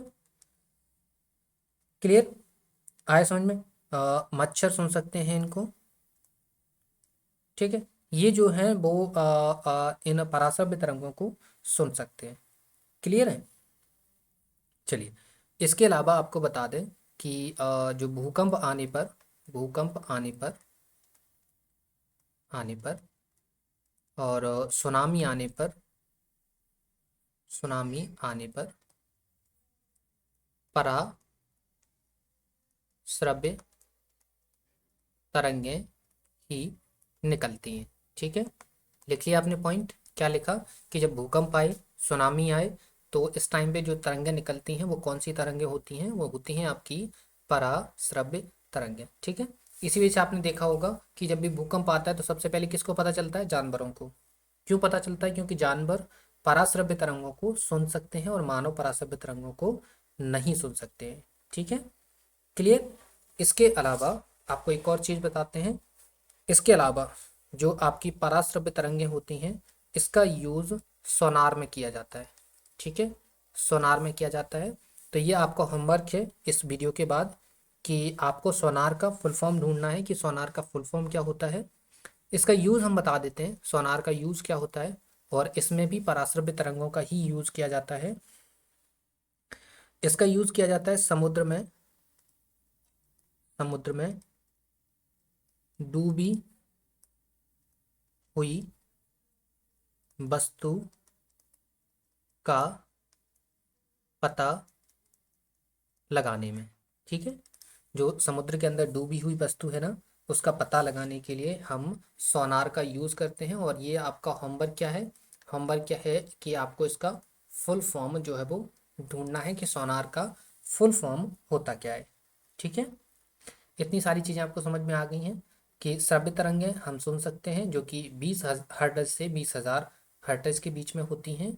क्लियर, आए समझ में। मच्छर सुन सकते हैं इनको। ठीक है, ये जो है वो इन पराश्रव्य तरंगों को सुन सकते हैं। क्लियर है। चलिए, इसके अलावा आपको बता दें कि जो भूकंप आने पर और सुनामी आने पर पराश्रव्य तरंगें ही निकलती हैं। ठीक है, लिख लिया आपने पॉइंट, क्या लिखा कि जब भूकंप आए, सुनामी आए, तो इस टाइम पे जो तरंगें निकलती हैं वो कौन सी तरंगें होती हैं, वो होती हैं आपकी पराश्रव्य तरंगें। ठीक है, इसी वजह से आपने देखा होगा कि जब भी भूकंप आता है तो सबसे पहले किसको पता चलता है, जानवरों को। क्यों पता चलता है, क्योंकि जानवर पराश्रव्य तरंगों को सुन सकते हैं और मानव पराश्रव्य तरंगों को नहीं सुन सकते हैं। ठीक है, क्लियर। इसके अलावा आपको एक और चीज बताते हैं। इसके अलावा जो आपकी पराश्रव्य तरंगें होती हैं, इसका यूज सोनार में किया जाता है। ठीक है, सोनार में किया जाता है। तो ये आपका होमवर्क है इस वीडियो के बाद, कि आपको सोनार का फुल फॉर्म ढूंढना है कि सोनार का फुल फॉर्म क्या होता है। इसका यूज हम बता देते हैं, सोनार का यूज क्या होता है, और इसमें भी पराश्रव्य तरंगों का ही यूज किया जाता है। इसका यूज किया जाता है समुद्र में डूबी हुई वस्तु का पता लगाने में। ठीक है, जो समुद्र के अंदर डूबी हुई वस्तु है ना, उसका पता लगाने के लिए हम सोनार का यूज करते हैं। और ये आपका होमवर्क क्या है, होमवर्क क्या है कि आपको इसका फुल फॉर्म जो है वो ढूंढना है कि सोनार का फुल फॉर्म होता क्या है। ठीक है, इतनी सारी चीज़ें आपको समझ में आ गई हैं कि श्रव्य तरंगें हम सुन सकते हैं जो कि 20 हर्ट्ज से 20,000 हर्ट्ज के बीच में होती हैं।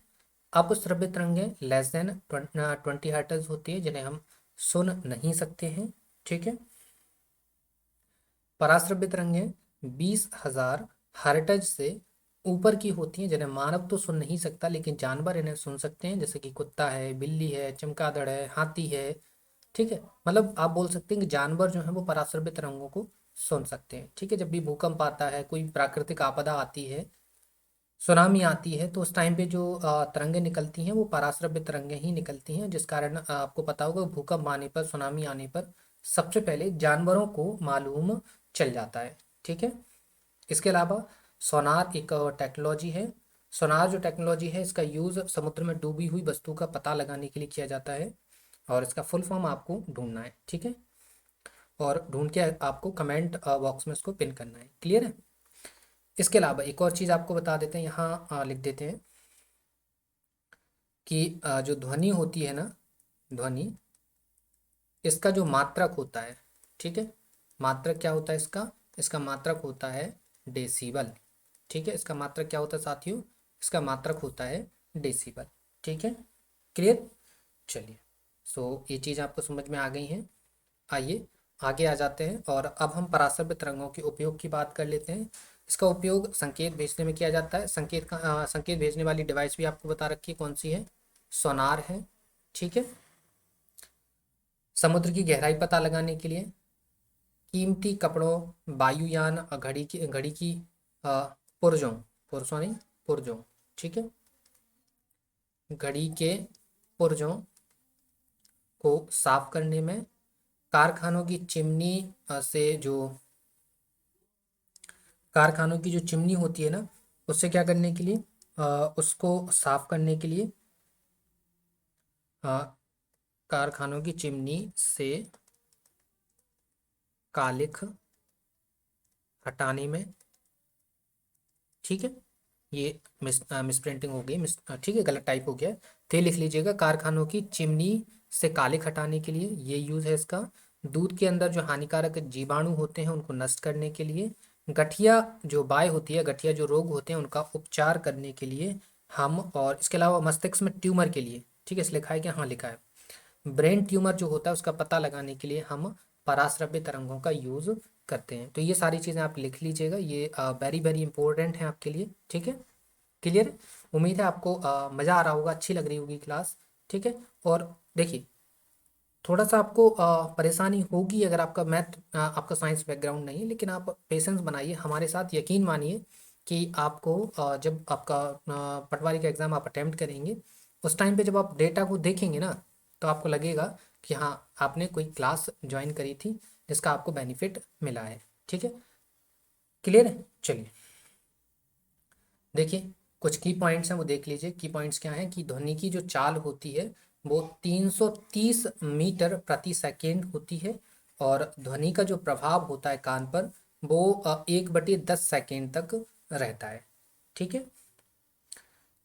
अपश्रव्य तरंगें लेस देन 20 हर्ट्ज होती है, जिन्हें हम सुन नहीं सकते हैं। ठीक है, पराश्रव्य तरंगें 20,000 हर्ट्ज से ऊपर की होती हैं, जिन्हें मानव तो सुन नहीं सकता लेकिन जानवर इन्हें सुन सकते हैं, जैसे कि कुत्ता है, बिल्ली है, चमगादड़ है, हाथी है। ठीक है, मतलब आप बोल सकते हैं कि जानवर जो है वो पराश्रव्य तरंगों को सुन सकते हैं। ठीक है, जब भी भूकंप आता है, कोई प्राकृतिक आपदा आती है, सुनामी आती है, तो उस टाइम पे जो तरंगें निकलती हैं वो पराश्रव्य तरंगें ही निकलती हैं, जिस कारण आपको पता होगा भूकंप आने पर, सुनामी आने पर सबसे पहले जानवरों को मालूम चल जाता है। ठीक है, इसके अलावा सोनार एक टेक्नोलॉजी है। सोनार जो टेक्नोलॉजी है, इसका यूज़ समुद्र में डूबी हुई वस्तु का पता लगाने के लिए किया जाता है, और इसका फुल फॉर्म आपको ढूंढना है। ठीक है, और ढूंढ के आपको कमेंट बॉक्स में इसको पिन करना है। क्लियर है। इसके अलावा एक और चीज़ आपको बता देते हैं, यहाँ लिख देते हैं कि जो ध्वनि होती है ना, ध्वनि, इसका जो मात्रक होता है, ठीक है, मात्रक क्या होता है इसका, इसका मात्रक होता है डेसिबल। ठीक है, इसका मात्रक क्या होता है साथियों? इसका मात्रक होता है डेसिबल। ठीक है, क्लियर? चलिए, ये चीज़ आपको समझ में आ गई है। आइए आगे आ जाते हैं और अब हम पराश्रव्य तरंगों के उपयोग की बात कर लेते हैं। इसका उपयोग संकेत भेजने में किया जाता है। संकेत भेजने वाली डिवाइस भी आपको बता रखी है, कौन सी है? सोनार है। ठीक है, समुद्र की गहराई पता लगाने के लिए, कीमती कपड़ों, वायुयान, घड़ी की अ, पुर्जों, पुरुषों नहीं, पुर्जों, ठीक है, घड़ी के पुर्जों को साफ करने में, कारखानों की चिमनी से जो कारखानों की जो चिमनी होती है ना, उससे क्या करने के लिए, उसको साफ करने के लिए, अ, कारखानों की चिमनी से कालिख हटाने में। ठीक है, ये मिस प्रिंटिंग हो गई, ठीक है, गलत टाइप हो गया है। थे लिख लीजिएगा, कारखानों की चिमनी से कालिख हटाने के लिए ये यूज़ है इसका। दूध के अंदर जो हानिकारक जीवाणु होते हैं उनको नष्ट करने के लिए, गठिया जो बाय होती है, गठिया जो रोग होते हैं उनका उपचार करने के लिए हम, और इसके अलावा मस्तिष्क में ट्यूमर के लिए, ठीक है, इस लिखा है कि हाँ लिखा है, ब्रेन ट्यूमर जो होता है उसका पता लगाने के लिए हम पराश्रव्य तरंगों का यूज़ करते हैं। तो ये सारी चीज़ें आप लिख लीजिएगा, ये वेरी वेरी इंपॉर्टेंट है आपके लिए। ठीक है, क्लियर? उम्मीद है आपको मज़ा आ रहा होगा, अच्छी लग रही होगी क्लास। ठीक है, और देखिए थोड़ा सा आपको परेशानी होगी अगर आपका मैथ, आपका साइंस बैकग्राउंड नहीं है, लेकिन आप पेशेंस बनाइए हमारे साथ, यकीन मानिए कि आपको जब आपका पटवारी का एग्ज़ाम आप अटेम्प्ट करेंगे, उस टाइम पे जब आप डेटा को देखेंगे ना, तो आपको लगेगा कि हाँ आपने कोई क्लास ज्वाइन करी थी जिसका आपको बेनिफिट मिला है। ठीक है, क्लियर है? चलिए देखिए, कुछ की पॉइंट्स हैं वो देख लीजिए। की पॉइंट्स क्या हैं कि ध्वनि की जो चाल होती है वो 330 मीटर प्रति सेकेंड होती है, और ध्वनि का जो प्रभाव होता है कान पर वो 1/10 सेकेंड तक रहता है। ठीक है,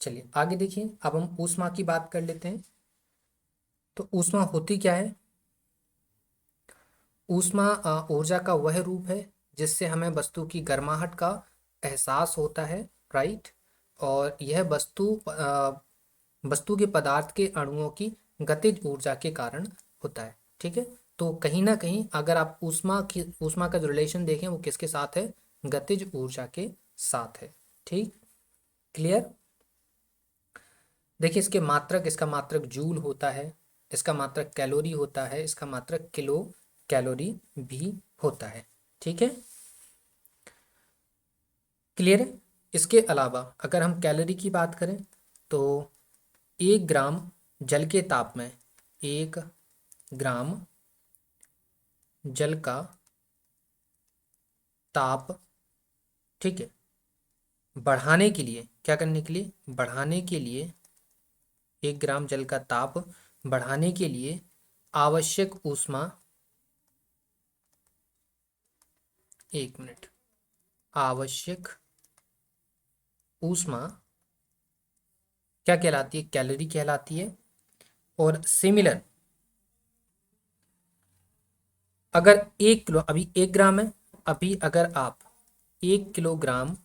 चलिए आगे देखिए, अब हम ऊष्मा की बात कर लेते हैं। तो ऊष्मा होती क्या है? ऊष्मा ऊर्जा का वह रूप है जिससे हमें वस्तु की गर्माहट का एहसास होता है, राइट। और यह वस्तु के पदार्थ के अणुओं की गतिज ऊर्जा के कारण होता है। ठीक है, तो कहीं ना कहीं अगर आप ऊष्मा का जो रिलेशन देखें वो किसके साथ है? गतिज ऊर्जा के साथ है। ठीक, क्लियर? देखिए इसका मात्रक जूल होता है, इसका मात्रक कैलोरी होता है, इसका मात्रक किलो कैलोरी भी होता है। ठीक है, क्लियर है? इसके अलावा अगर हम कैलोरी की बात करें तो 1 ग्राम जल के ताप में, 1 ग्राम जल का ताप, ठीक है, बढ़ाने के लिए, क्या करने के लिए? बढ़ाने के लिए, 1 ग्राम जल का ताप बढ़ाने के लिए आवश्यक ऊष्मा, 1 मिनट, आवश्यक ऊष्मा क्या कहलाती है? कैलोरी कहलाती है। और सिमिलर, अगर 1 किलो, अभी 1 ग्राम है, अभी अगर आप 1 किलोग्राम,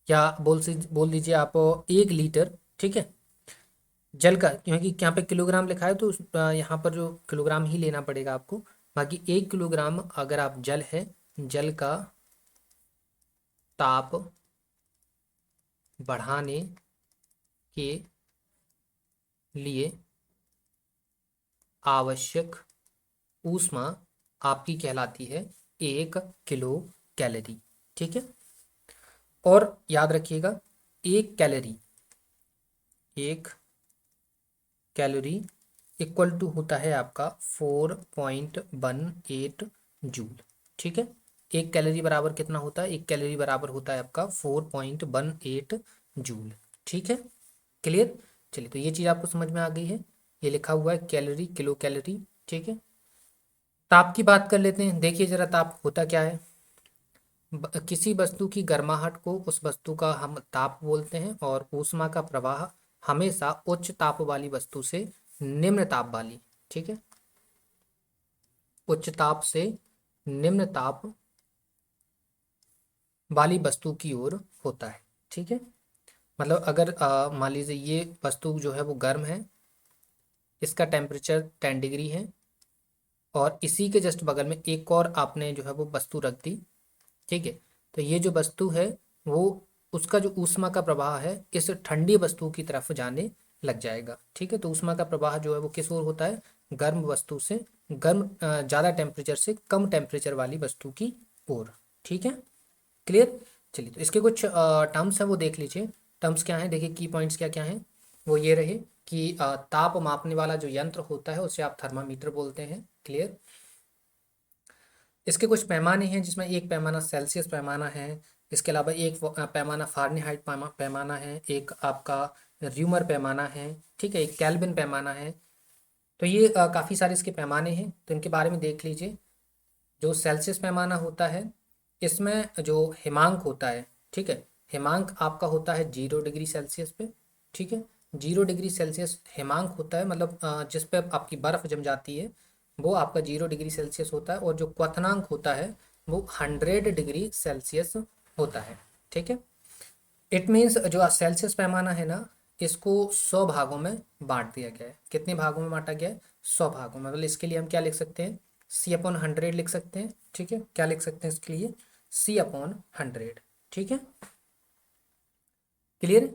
या बोल दीजिए आप 1 लीटर, ठीक है, जल का, क्योंकि यहाँ पे किलोग्राम लिखा है तो यहाँ पर जो किलोग्राम ही लेना पड़ेगा आपको। बाकी 1 किलोग्राम अगर आप जल है, जल का ताप बढ़ाने के लिए आवश्यक ऊष्मा आपकी कहलाती है 1 किलो कैलोरी। ठीक है, और याद रखिएगा, 1 कैलोरी, 1 कैलोरी इक्वल टू होता है आपका 4.18 जूल। ठीक है, 1 कैलोरी बराबर कितना होता है? 1 कैलोरी बराबर होता है आपका 4.18 जूल। ठीक है, क्लियर? चलिए, तो ये चीज़ आपको समझ में आ गई है, ये लिखा हुआ है कैलोरी, किलो कैलोरी। ठीक है, ताप की बात कर लेते हैं। देखिए जरा, ताप होता क्या है? किसी वस्तु की गर्माहट को, उस वस्तु का हम ताप बोलते हैं, और ऊष्मा का प्रवाह हमेशा उच्च ताप वाली वस्तु से निम्न ताप वाली, ठीक है, उच्च ताप से निम्न ताप वाली वस्तु की ओर होता है। ठीक है, मतलब अगर मान लीजिए ये वस्तु जो है वो गर्म है, इसका टेम्परेचर 10 डिग्री है, और इसी के जस्ट बगल में एक और आपने जो है वो वस्तु रख दी। ठीक है, तो ये जो वस्तु है वो, उसका जो ऊष्मा का प्रवाह है इस ठंडी वस्तु की तरफ जाने लग जाएगा। ठीक है, तो ऊष्मा का प्रवाह जो है वो किस ओर होता है, गर्म वस्तु से, गर्म ज़्यादा टेम्परेचर से कम टेम्परेचर वाली वस्तु की ओर। ठीक है, क्लियर। चलिए, तो इसके कुछ टर्म्स हैं वो देख लीजिए। टर्म्स क्या हैं, देखिए की पॉइंट्स क्या क्या हैं। वो ये रहे कि ताप मापने वाला जो यंत्र होता है उसे आप थर्मामीटर बोलते हैं। क्लियर। इसके कुछ पैमाने हैं, जिसमें एक पैमाना सेल्सियस पैमाना है, इसके अलावा एक पैमाना फ़ारेनहाइट पैमाना है, एक आपका र्यूमर पैमाना है। ठीक है, एक केल्विन पैमाना है। तो ये काफ़ी सारे इसके पैमाने हैं, तो इनके बारे में देख लीजिए। जो सेल्सियस पैमाना होता है, इसमें जो हिमांक होता है, ठीक है, हिमांक आपका होता है 0 डिग्री सेल्सियस पे। ठीक है, 0 डिग्री सेल्सियस हिमांक होता है, मतलब जिस पे आपकी बर्फ़ जम जाती है वो आपका 0 डिग्री सेल्सियस होता है, और जो क्वथनांक होता है वो 100 डिग्री सेल्सियस होता है। ठीक है, इट मीन्स जो सेल्सियस पैमाना है ना, इसको 100 भागों में बांट दिया गया है। कितने भागों में बांटा गया है, 100 भागों में। मतलब इसके लिए हम क्या लिख सकते हैं, C/100 लिख सकते हैं। ठीक है, क्या लिख सकते हैं इसके लिए, C/100। ठीक है, क्लियर।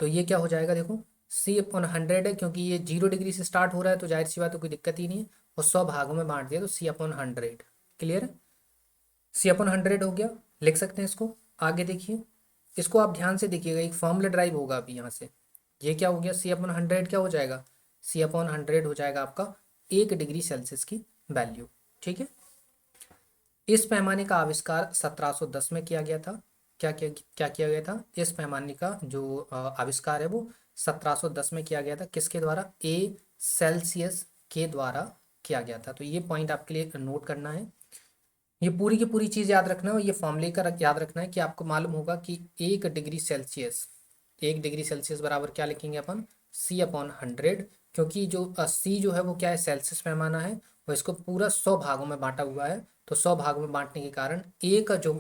तो ये क्या हो जाएगा, देखो C/100 है, क्योंकि ये 0 डिग्री से स्टार्ट हो रहा है तो जाहिर सी बात है कोई दिक्कत ही नहीं है, और 100 भागों में बांट दिया तो C/100। क्लियर है, C/100 हो गया, लिख सकते हैं इसको। आगे देखिए, इसको आप ध्यान से देखिएगा, एक फॉर्मूला ड्राइव होगा अभी यहाँ से। ये क्या हो गया, C/100 क्या हो जाएगा, C/100 हो जाएगा आपका 1 डिग्री सेल्सियस की वैल्यू। ठीक है, इस पैमाने का आविष्कार 1710 में किया गया था। क्या किया गया था, इस पैमाने का जो आविष्कार है वो 1710 में किया गया था। किसके द्वारा, ए सेल्सियस के द्वारा किया गया था। तो ये पॉइंट आपके लिए नोट करना है। ये पूरी की पूरी चीज़ याद रखना है, और ये फॉर्मूले का याद रखना है कि आपको मालूम होगा कि 1 डिग्री सेल्सियस, 1 डिग्री सेल्सियस बराबर क्या लिखेंगे अपन, C/100। क्योंकि जो C जो है वो क्या है, सेल्सियस पैमाना है, और इसको पूरा 100 भागों में बांटा हुआ है। तो 100 भागों में बांटने के कारण एक जो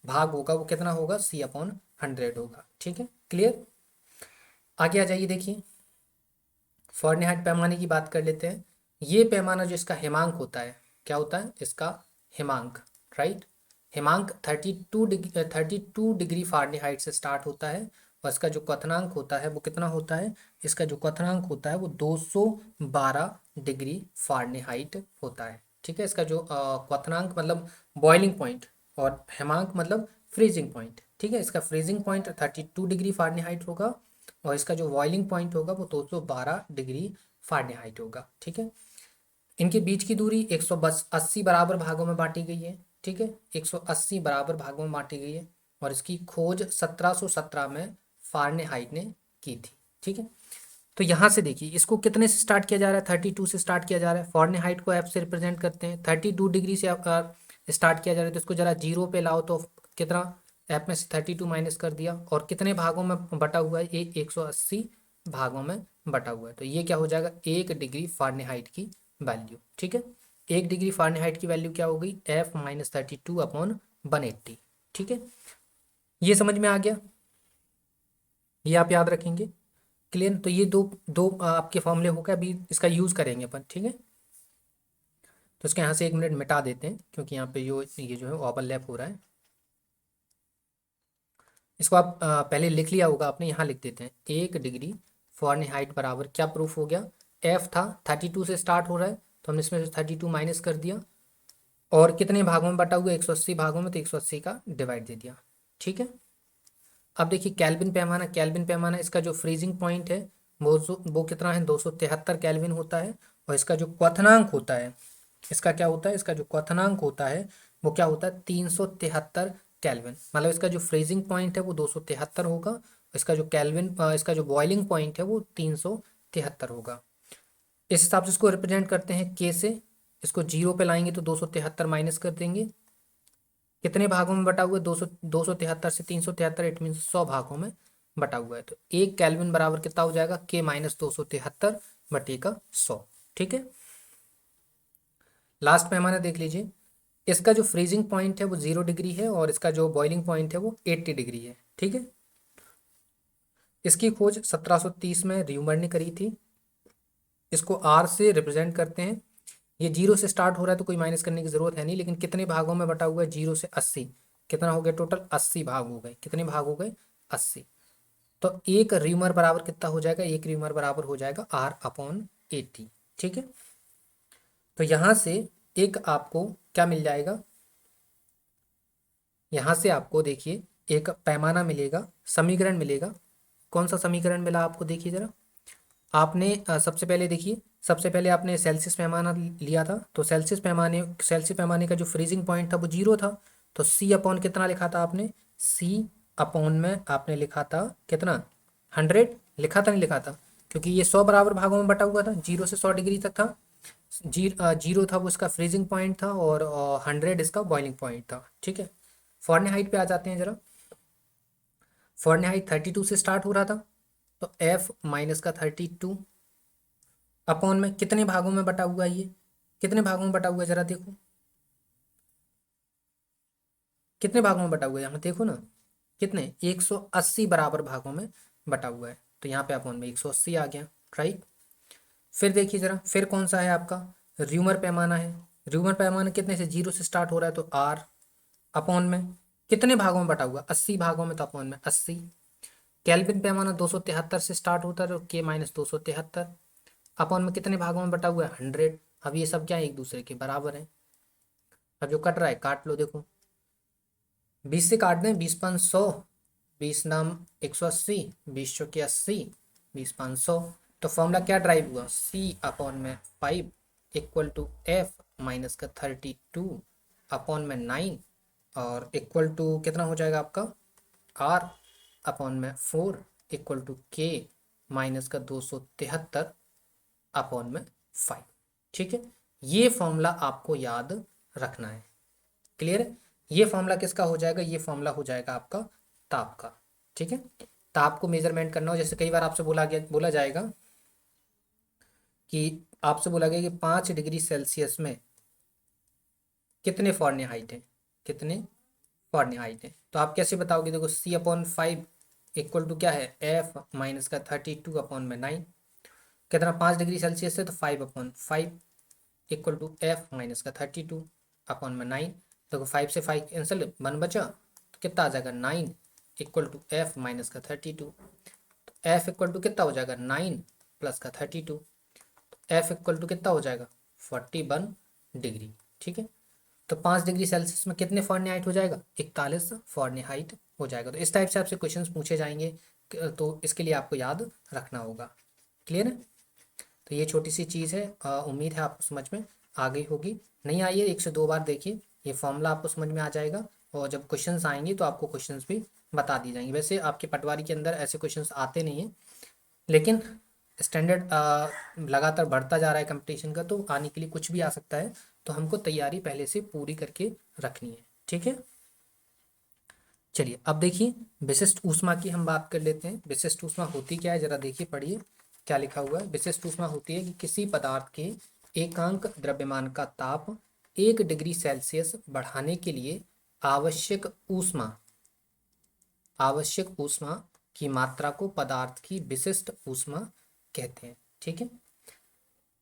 भाग होगा वो कितना होगा, C/100 होगा। ठीक है, क्लियर। आगे आ जाइए, देखिए फ़ारेनहाइट पैमाने की बात कर लेते हैं। ये पैमाना जो इसका हिमांक होता है, क्या होता है इसका हिमांक, राइट। हिमांक 32 डिग्री फ़ारेनहाइट से स्टार्ट होता है, और इसका जो क्वथनांक होता है वो कितना होता है, इसका जो क्वथनांक होता है वो 212 डिग्री फ़ारेनहाइट होता है। ठीक है, इसका जो क्वथनांक मतलब बॉइलिंग पॉइंट, और हिमांक मतलब फ्रीजिंग पॉइंट। ठीक है, इसका फ्रीजिंग पॉइंट 32 डिग्री फ़ारेनहाइट होगा, और इसका जो बॉइलिंग पॉइंट होगा वो 212 डिग्री फ़ारेनहाइट होगा। ठीक है, इनके बीच की दूरी 180 बराबर भागों में बांटी गई है। ठीक है, 180 बराबर भागों में बांटी गई है, और इसकी खोज 1717 में फ़ारेनहाइट ने की थी। ठीक है, तो यहाँ से देखिए इसको कितने से स्टार्ट किया जा रहा है, 32 से स्टार्ट किया जा रहा है। फ़ारेनहाइट को F से रिप्रेजेंट करते हैं, 32 डिग्री से स्टार्ट किया जा रहा है, तो इसको जरा जीरो पे लाओ तो कितना, F में से 32 माइनस कर दिया, और कितने भागों में बटा हुआ है, ये 180 भागों में बटा हुआ है। तो ये क्या हो जाएगा, 1 डिग्री फ़ारेनहाइट की वैल्यू। ठीक है, 1 डिग्री फ़ारेनहाइट की वैल्यू क्या हो गई, F-32/180। ठीक है, ये समझ में आ गया, ये आप याद रखेंगे। क्लियर। तो ये दो दो आपके फॉर्मूले हो गए, अभी इसका यूज़ करेंगे अपन। ठीक है, तो इसके यहाँ से 1 मिनट मिटा देते हैं, क्योंकि यहाँ पे ये जो है ओवरलैप हो रहा है। इसको आप पहले लिख लिया होगा आपने, यहाँ लिख देते हैं। 1 डिग्री फ़ारेनहाइट बराबर क्या प्रूफ हो गया, एफ था 32 से स्टार्ट हो रहा है, तो हमने इसमें से 32 माइनस कर दिया, और कितने भागों में बटा हुआ, 180 भागों में, तो 180 का डिवाइड दे दिया। ठीक है, अब देखिए केल्विन पैमाना, केल्विन पैमाना इसका जो फ्रीजिंग पॉइंट है वो कितना है, 273 केल्विन होता है, और इसका जो क्वथनांक होता है, इसका क्या होता है, इसका जो क्वथनांक होता है वो क्या होता है, 373 केल्विन। मतलब इसका जो फ्रीजिंग पॉइंट है वो 273 होगा, इसका जो केल्विन इसका जो बॉइलिंग पॉइंट है वो 373 होगा। इस हिसाब से इसको रिप्रेजेंट करते हैं के से। इसको जीरो पे लाएंगे तो 273 माइनस कर देंगे, कितने भागों में बटा हुआ है, 273 से 373, इट मीन 100 भागों में बटा हुआ है। तो 1 केल्विन बराबर कितना हो जाएगा, K-273 बटे का 100। ठीक है, लास्ट पैमाना देख लीजिए। इसका जो फ्रीजिंग पॉइंट है वो 0 डिग्री है और इसका जो बॉइलिंग पॉइंट है वो 80 डिग्री है। ठीक है, इसकी खोज 1730 में र्यूमर ने करी थी। इसको आर से रिप्रेजेंट करते हैं। ये 0 से स्टार्ट हो रहा है तो कोई माइनस करने की जरूरत है नहीं, लेकिन कितने भागों में बटा हुआ है? 0 से 80। कितना हो गया टोटल? 80 भाग हो गए। कितने भाग हो गए? 80। तो एक र्यूमर बराबर कितना हो जाएगा? एक र्यूमर बराबर हो जाएगा R/80। ठीक है, तो यहां से एक आपको क्या मिल जाएगा? यहां से आपको देखिए एक पैमाना मिलेगा, समीकरण मिलेगा। कौन सा समीकरण मिला आपको? देखिए जरा। आपने सबसे पहले देखिए, सबसे पहले आपने सेल्सियस पैमाना लिया था, तो सेल्सियस पैमाने का जो फ्रीजिंग पॉइंट था वो 0 था। तो C अपॉन कितना लिखा था आपने? C अपॉन में आपने लिखा था कितना? 100 लिखा था, नहीं लिखा था? क्योंकि ये 100 बराबर भागों में बटा हुआ था, 0 से 100 डिग्री तक था। 0 था वो इसका फ्रीजिंग पॉइंट था और 100 इसका बॉइलिंग पॉइंट था। ठीक है, फ़ारेनहाइट पे आ जाते हैं जरा। फ़ारेनहाइट 32 से स्टार्ट हो रहा था, तो F माइनस का 32 अपॉन में कितने भागों में बटा हुआ है? ये कितने भागों में बटा हुआ है? जरा देखो कितने भागों में बटा हुआ है, यहाँ देखो ना। कितने? 180 बराबर भागों में बटा हुआ है। तो यहाँ पे अपॉन में 180 आ गया। राइट, फिर देखिए जरा, फिर कौन सा है आपका? र्यूमर पैमाना है। र्यूमर पैमाना कितने से? 0 से स्टार्ट हो रहा है, तो R अपॉन में कितने भागों में बटा हुआ? 80 भागों में, तो अपॉन में 80। केल्विन पैमाना 273 से स्टार्ट होता है, तो K-273 अपॉन में कितने भागों में बटा हुआ है? 100। अब ये सब क्या है? एक दूसरे के बराबर है। अब जो कट रहा है काट लो, देखो 20 से काट दें, 20 5 100, 20 नाम 180, 20 चौके 80, 20 5 100। तो फॉर्मूला क्या ड्राइव हुआ? C/5 equal to F minus का 32 अपॉन में 9 और इक्वल टू कितना हो जाएगा आपका? R अपॉन में 4 इक्वल टू K माइनस का 273 अपॉन में 5। ठीक है, ये फॉर्मूला आपको याद रखना है। क्लियर है? ये फॉर्मूला किसका हो जाएगा? ये फॉर्मूला हो जाएगा आपका ताप का। ठीक है, ताप को मेजरमेंट करना हो, जैसे कई बार आपसे बोला जाएगा कि आपसे बोला गया कि 5 डिग्री सेल्सियस में कितने फ़ारेनहाइट है? कितने फ़ारेनहाइट है? तो आप कैसे बताओगे? देखो C/5 इक्वल टू क्या है? F माइनस का 32 अपॉन में 9। कितना? 5 डिग्री सेल्सियस है, तो 5/5 इक्वल टू F माइनस का 32 अपॉन में 9। देखो 5 से 5 कैंसिल, 1 बचा, तो कितना आ जाएगा? 9 इक्वल टू F माइनस का 32। तो F इक्वल टू कितना हो जाएगा? 9 प्लस का 32। तो F इक्वल टू कितना हो जाएगा? 41 डिग्री। ठीक है, तो 5 डिग्री सेल्सियस में कितने फ़ारेनहाइट हो जाएगा? 41 फ़ारेनहाइट हो जाएगा। तो इस टाइप से आपसे क्वेश्चंस पूछे जाएंगे, तो इसके लिए आपको याद रखना होगा। क्लियर है? तो ये छोटी सी चीज़ है, उम्मीद है आपको समझ में आ गई होगी। नहीं आई है, 1 से 2 बार देखिए, ये फॉर्मूला आपको समझ में आ जाएगा। और जब क्वेश्चंस आएंगे तो आपको क्वेश्चंस भी बता दी जाएंगे। वैसे आपके पटवारी के अंदर ऐसे क्वेश्चंस आते नहीं हैं, लेकिन स्टैंडर्ड लगातार बढ़ता जा रहा है कंपटीशन का, तो आने के लिए कुछ भी आ सकता है। तो हमको तैयारी पहले से पूरी करके रखनी है। ठीक है, चलिए अब देखिए विशिष्ट ऊष्मा की हम बात कर लेते हैं। विशिष्ट ऊष्मा होती क्या है? जरा देखिए, पढ़िए क्या लिखा हुआ है। विशिष्ट ऊष्मा होती है कि किसी पदार्थ के एकांक द्रव्यमान का ताप 1 डिग्री सेल्सियस बढ़ाने के लिए आवश्यक ऊष्मा आवश्यक ऊष्मा की मात्रा को पदार्थ की विशिष्ट ऊष्मा कहते हैं। ठीक है,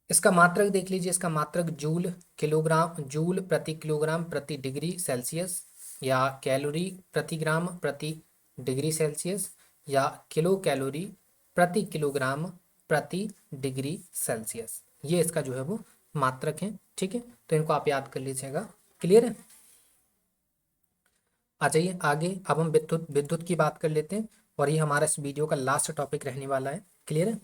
इसका मात्रक देख लीजिए। इसका मात्रक जूल प्रति किलोग्राम प्रति डिग्री सेल्सियस, या कैलोरी प्रति ग्राम प्रति डिग्री सेल्सियस, या किलो कैलोरी प्रति किलोग्राम प्रति डिग्री सेल्सियस। ये इसका जो है वो मात्रक है। ठीक है, तो इनको आप याद कर लीजिएगा। क्लियर है? आ जाइए आगे, अब हम विद्युत विद्युत की बात कर लेते हैं, और ये हमारा इस वीडियो का लास्ट टॉपिक रहने वाला है। क्लियर है?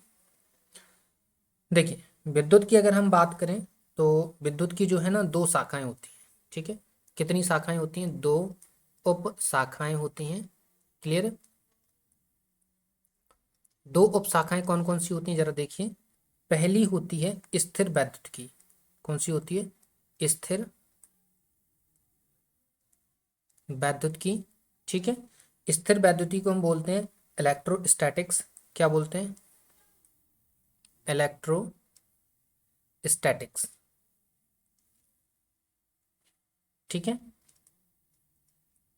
देखिए, विद्युत की अगर हम बात करें, तो विद्युत की जो है ना, 2 शाखाएं होती हैं। ठीक है, कितनी शाखाएं होती हैं? 2 उप शाखाएं होती हैं। क्लियर है? 2 उप शाखाएं कौन कौन सी होती हैं? जरा देखिए। पहली होती है स्थिर वैद्युत की। कौन सी होती है? स्थिर वैद्युत की। ठीक है, स्थिर वैद्युति को हम बोलते हैं इलेक्ट्रोस्टैटिक्स। क्या बोलते हैं? इलेक्ट्रोस्टैटिक्स। ठीक है,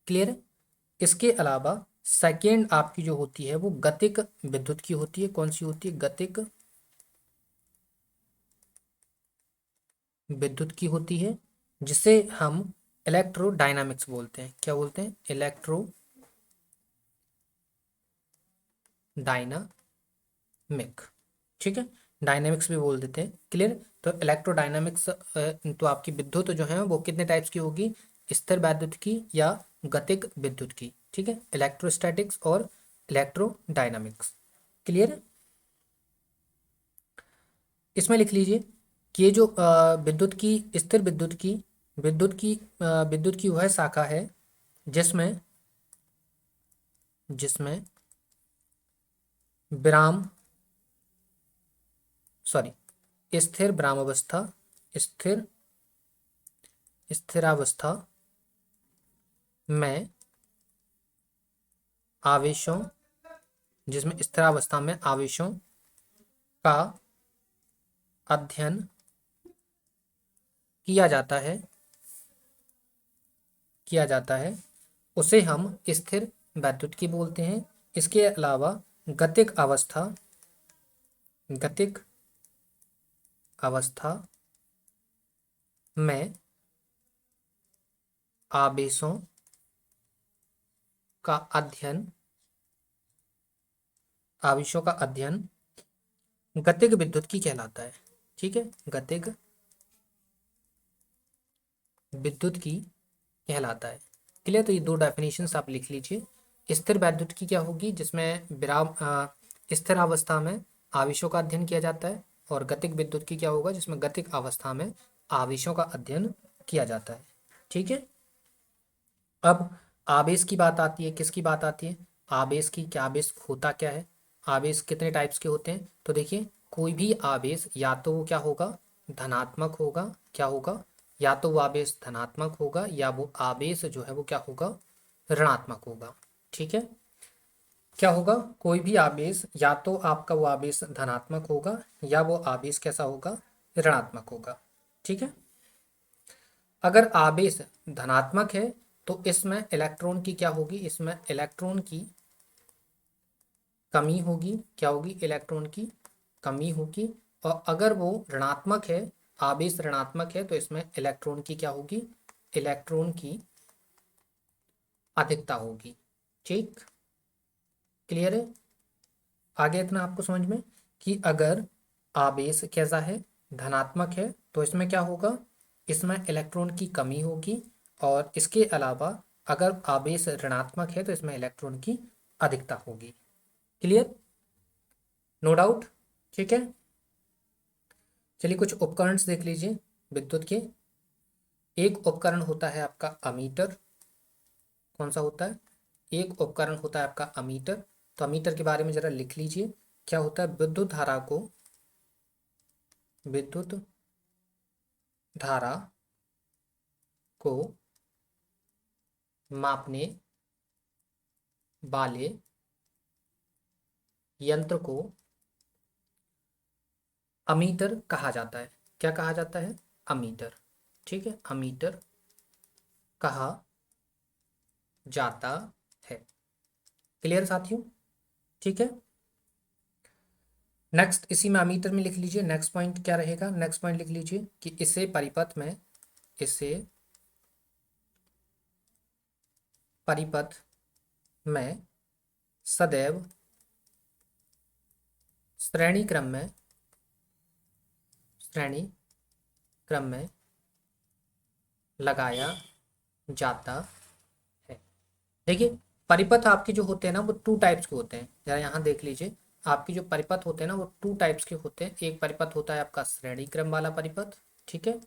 क्लियर है। इसके अलावा सेकेंड आपकी जो होती है वो गतिक विद्युत की होती है। कौन सी होती है? गतिक विद्युत की होती है, जिसे हम इलेक्ट्रोडायनामिक्स बोलते हैं। क्या बोलते हैं? इलेक्ट्रोडायनामिक। ठीक है, डायनामिक्स भी बोल देते हैं। क्लियर। तो इलेक्ट्रोडायनामिक्स तो आपकी विद्युत जो है वो कितने टाइप्स की होगी? स्थिर वैद्युत की या गतिक विद्युत की। ठीक है, इलेक्ट्रोस्टैटिक्स और इलेक्ट्रोडायनामिक्स। क्लियर है। इसमें लिख लीजिए कि ये जो विद्युत की, स्थिर विद्युत की वह शाखा है जिसमें जिसमें विराम सॉरी स्थिर विरामावस्था, स्थिर स्थिरावस्था में आवेशों जिसमें स्थिरावस्था में आवेशों का अध्ययन किया जाता है उसे हम स्थिर वैद्युत की बोलते हैं। इसके अलावा गतिक अवस्था गतिक अवस्था में आवेशों का अध्ययन गतिक विद्युत की कहलाता है। ठीक है, गतिक विद्युत की कहलाता है। क्लियर। तो ये दो डेफिनेशंस आप लिख लीजिए। स्थिर वैद्युत की क्या होगी? जिसमें स्थिर अवस्था में आवेशों का अध्ययन किया जाता है। और गतिक विद्युत की क्या होगा? जिसमें गतिक अवस्था में आवेशों का अध्ययन किया जाता है। ठीक है। अब आवेश की बात आती है। किसकी बात आती है? आवेश की। क्या आवेश होता क्या है? आवेश कितने टाइप्स के होते हैं? तो देखिए, कोई भी आवेश या तो वो क्या होगा? धनात्मक होगा। क्या होगा? या तो वो आवेश धनात्मक होगा या वो आवेश जो है वो क्या होगा? ऋणात्मक होगा। ठीक है। क्या होगा? कोई भी आवेश या तो आपका वो आवेश धनात्मक होगा या वो आवेश कैसा होगा? ऋणात्मक होगा। ठीक है। अगर आवेश धनात्मक है तो इसमें इलेक्ट्रॉन की क्या होगी? इसमें इलेक्ट्रॉन की कमी होगी। क्या होगी? इलेक्ट्रॉन की कमी होगी। और अगर वो ऋणात्मक है, आवेश ऋणात्मक है, तो इसमें इलेक्ट्रॉन की क्या होगी? इलेक्ट्रॉन की अधिकता होगी। ठीक, क्लियर है। आगे इतना आपको समझ में कि अगर आवेश कैसा है? धनात्मक है, तो इसमें क्या होगा? इसमें इलेक्ट्रॉन की कमी होगी। और इसके अलावा अगर आवेश ऋणात्मक है तो इसमें इलेक्ट्रॉन की अधिकता होगी। Clear, no doubt. ठीक है। चलिए कुछ उपकरण देख लीजिए विद्युत के। एक उपकरण होता है आपका अमीटर। कौन सा होता है? एक उपकरण होता है आपका अमीटर। तो अमीटर के बारे में जरा लिख लीजिए। क्या होता है? विद्युत धारा को मापने वाले यंत्र को अमीटर कहा जाता है। क्या कहा जाता है? अमीटर। ठीक है, अमीटर कहा जाता है। क्लियर साथियों? ठीक है। नेक्स्ट इसी में अमीटर में लिख लीजिए। नेक्स्ट पॉइंट क्या रहेगा? नेक्स्ट पॉइंट लिख लीजिए कि इसे परिपथ में सदैव श्रेणी क्रम में लगाया जाता है। देखिए, परिपथ आपके जो होते हैं ना वो टू टाइप्स के होते हैं। जरा यहाँ देख लीजिए, आपकी जो परिपथ होते हैं ना वो टू टाइप्स के होते हैं। एक परिपथ होता है आपका श्रेणी क्रम वाला परिपथ। ठीक है।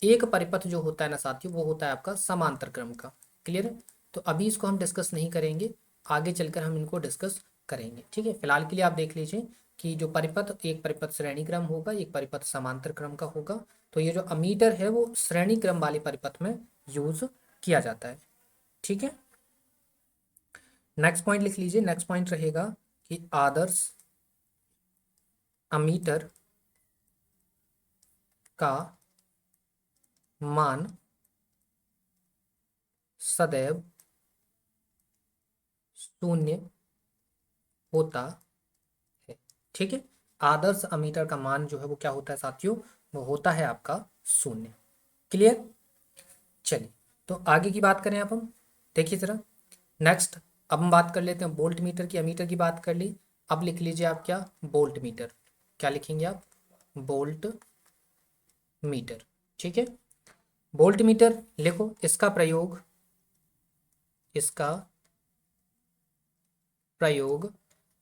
एक परिपथ जो होता है ना साथियों वो होता है आपका समांतर क्रम का। क्लियर है। तो अभी इसको हम डिस्कस नहीं करेंगे, आगे चलकर हम इनको डिस्कस करेंगे। ठीक है, फिलहाल के लिए आप देख लीजिए कि जो परिपथ, एक परिपथ श्रेणी क्रम होगा, एक परिपथ समांतर क्रम का होगा। तो ये जो अमीटर है वो श्रेणी क्रम वाले परिपथ में यूज किया जाता है। ठीक है। नेक्स्ट पॉइंट लिख लीजिए। नेक्स्ट पॉइंट रहेगा कि आदर्श अमीटर का मान सदैव शून्य होता है। ठीक है, आदर्श अमीटर का मान जो है वो क्या होता है साथियों, वो होता है आपका शून्य। क्लियर। चलिए, तो आगे की बात करें अब हम, देखिए जरा नेक्स्ट। अब हम बात कर लेते हैं वोल्ट मीटर की, अमीटर की बात कर ली। अब लिख लीजिए आप क्या, वोल्ट मीटर। क्या लिखेंगे आप, वोल्ट मीटर। ठीक है, वोल्ट मीटर लिखो। इसका प्रयोग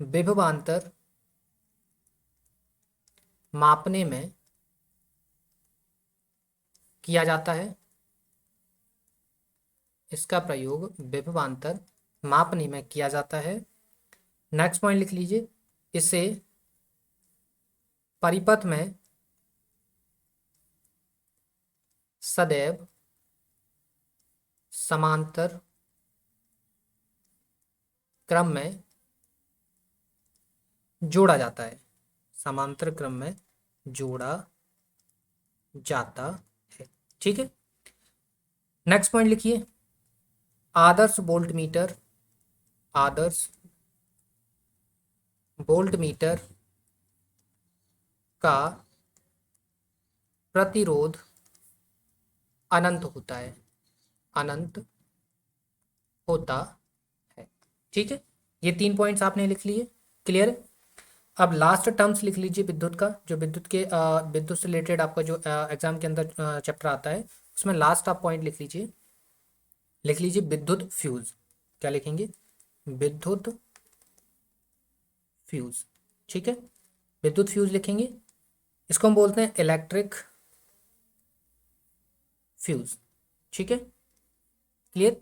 विभवांतर मापने में किया जाता है। इसका प्रयोग विभवांतर मापने में किया जाता है। नेक्स्ट पॉइंट लिख लीजिए, इसे परिपथ में सदैव समांतर क्रम में जोड़ा जाता है। समांतर क्रम में जोड़ा जाता है। ठीक है, नेक्स्ट पॉइंट लिखिए, आदर्श वोल्ट मीटर, आदर्श वोल्ट मीटर का प्रतिरोध अनंत होता है, अनंत होता है। ठीक है, ये 3 पॉइंट्स आपने लिख लिए। क्लियर है। अब लास्ट टर्म्स लिख लीजिए विद्युत का, जो विद्युत के विद्युत से रिलेटेड आपका जो एग्जाम के अंदर चैप्टर आता है, उसमें लास्ट आप पॉइंट लिख लीजिए। लिख लीजिए विद्युत फ्यूज। क्या लिखेंगे, विद्युत फ्यूज। ठीक है, विद्युत फ्यूज लिखेंगे। इसको हम बोलते हैं इलेक्ट्रिक फ्यूज। ठीक है, क्लियर।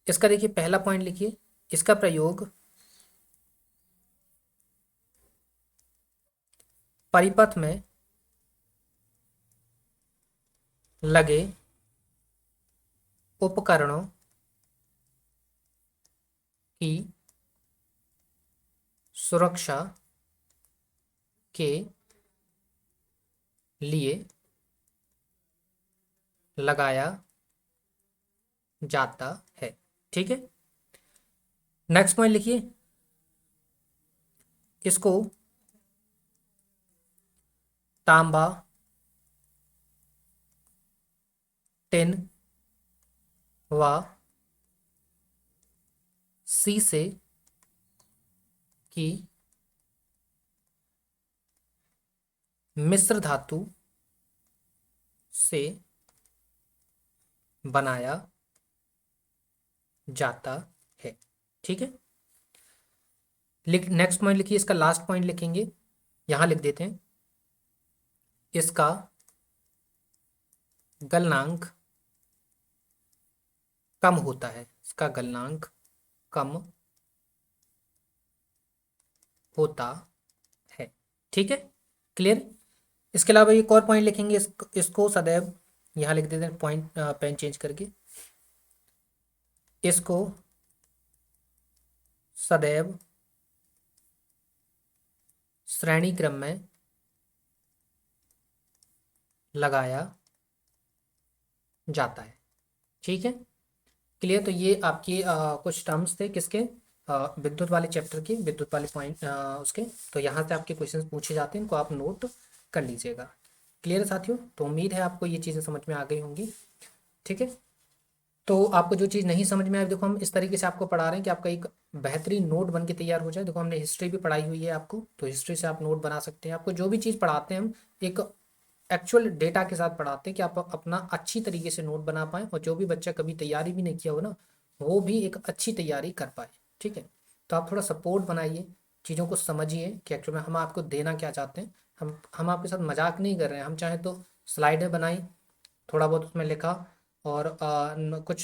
इसका देखिए पहला पॉइंट लिखिए, इसका प्रयोग परिपथ में लगे उपकरणों की सुरक्षा के लिए लगाया जाता है। ठीक है, नेक्स्ट पॉइंट लिखिए, इसको तांबा, टिन व शीशे की मिश्र धातु से बनाया जाता है। ठीक है, नेक्स्ट पॉइंट लिखिए, इसका लास्ट पॉइंट लिखेंगे, यहां लिख देते हैं, इसका गलनांक कम होता है। इसका गलनांक कम होता है। ठीक है, क्लियर। इसके अलावा एक और पॉइंट लिखेंगे, इसको सदैव, यहां लिख देते हैं पॉइंट, पेन चेंज करके, इसको सदैव श्रेणी क्रम में लगाया जाता है। ठीक है, क्लियर। तो ये आपकी कुछ टर्म्स थे किसके, विद्युत वाले चैप्टर के, विद्युत वाले पॉइंट उसके। तो यहाँ से आपके क्वेश्चंस पूछे जाते हैं, इनको आप नोट कर लीजिएगा। क्लियर है साथियों, तो उम्मीद है आपको ये चीज़ें समझ में आ गई होंगी। ठीक है, तो आपको जो चीज़ नहीं समझ में आए, देखो हम इस तरीके से आपको पढ़ा रहे हैं कि आपका एक बेहतरीन नोट बन के तैयार हो जाए। देखो हमने हिस्ट्री भी पढ़ाई हुई है आपको, तो हिस्ट्री से आप नोट बना सकते हैं। आपको जो भी चीज़ पढ़ाते हैं हम एक एक्चुअल डेटा के साथ पढ़ाते हैं कि आप अपना अच्छी तरीके से नोट बना पाएँ, और जो भी बच्चा कभी तैयारी भी नहीं किया हो ना, वो भी एक अच्छी तैयारी कर पाए। ठीक है, तो आप थोड़ा सपोर्ट बनाइए, चीज़ों को समझिए कि एक्चुअल में हम आपको देना क्या चाहते हैं। हम आपके साथ मजाक नहीं कर रहे हैं। हम चाहें तो स्लाइडें बनाई, थोड़ा बहुत उसमें लिखा, और कुछ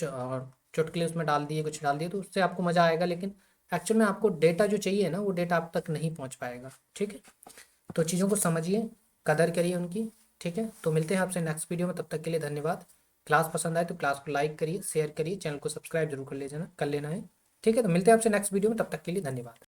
चुटकुले उसमें डाल दिए, कुछ डाल दिए, तो उससे आपको मज़ा आएगा। लेकिन एक्चुअल में आपको डेटा जो चाहिए ना, वो डेटा आप तक नहीं पहुंच पाएगा। ठीक है, तो चीज़ों को समझिए, कदर करिए उनकी। ठीक है, तो मिलते हैं आपसे नेक्स्ट वीडियो में, तब तक के लिए धन्यवाद। क्लास पसंद आए तो क्लास को लाइक करिए, शेयर करिए, चैनल को सब्सक्राइब जरूर कर लेना है। ठीक है, तो मिलते हैं आपसे नेक्स्ट वीडियो में, तब तक के लिए धन्यवाद।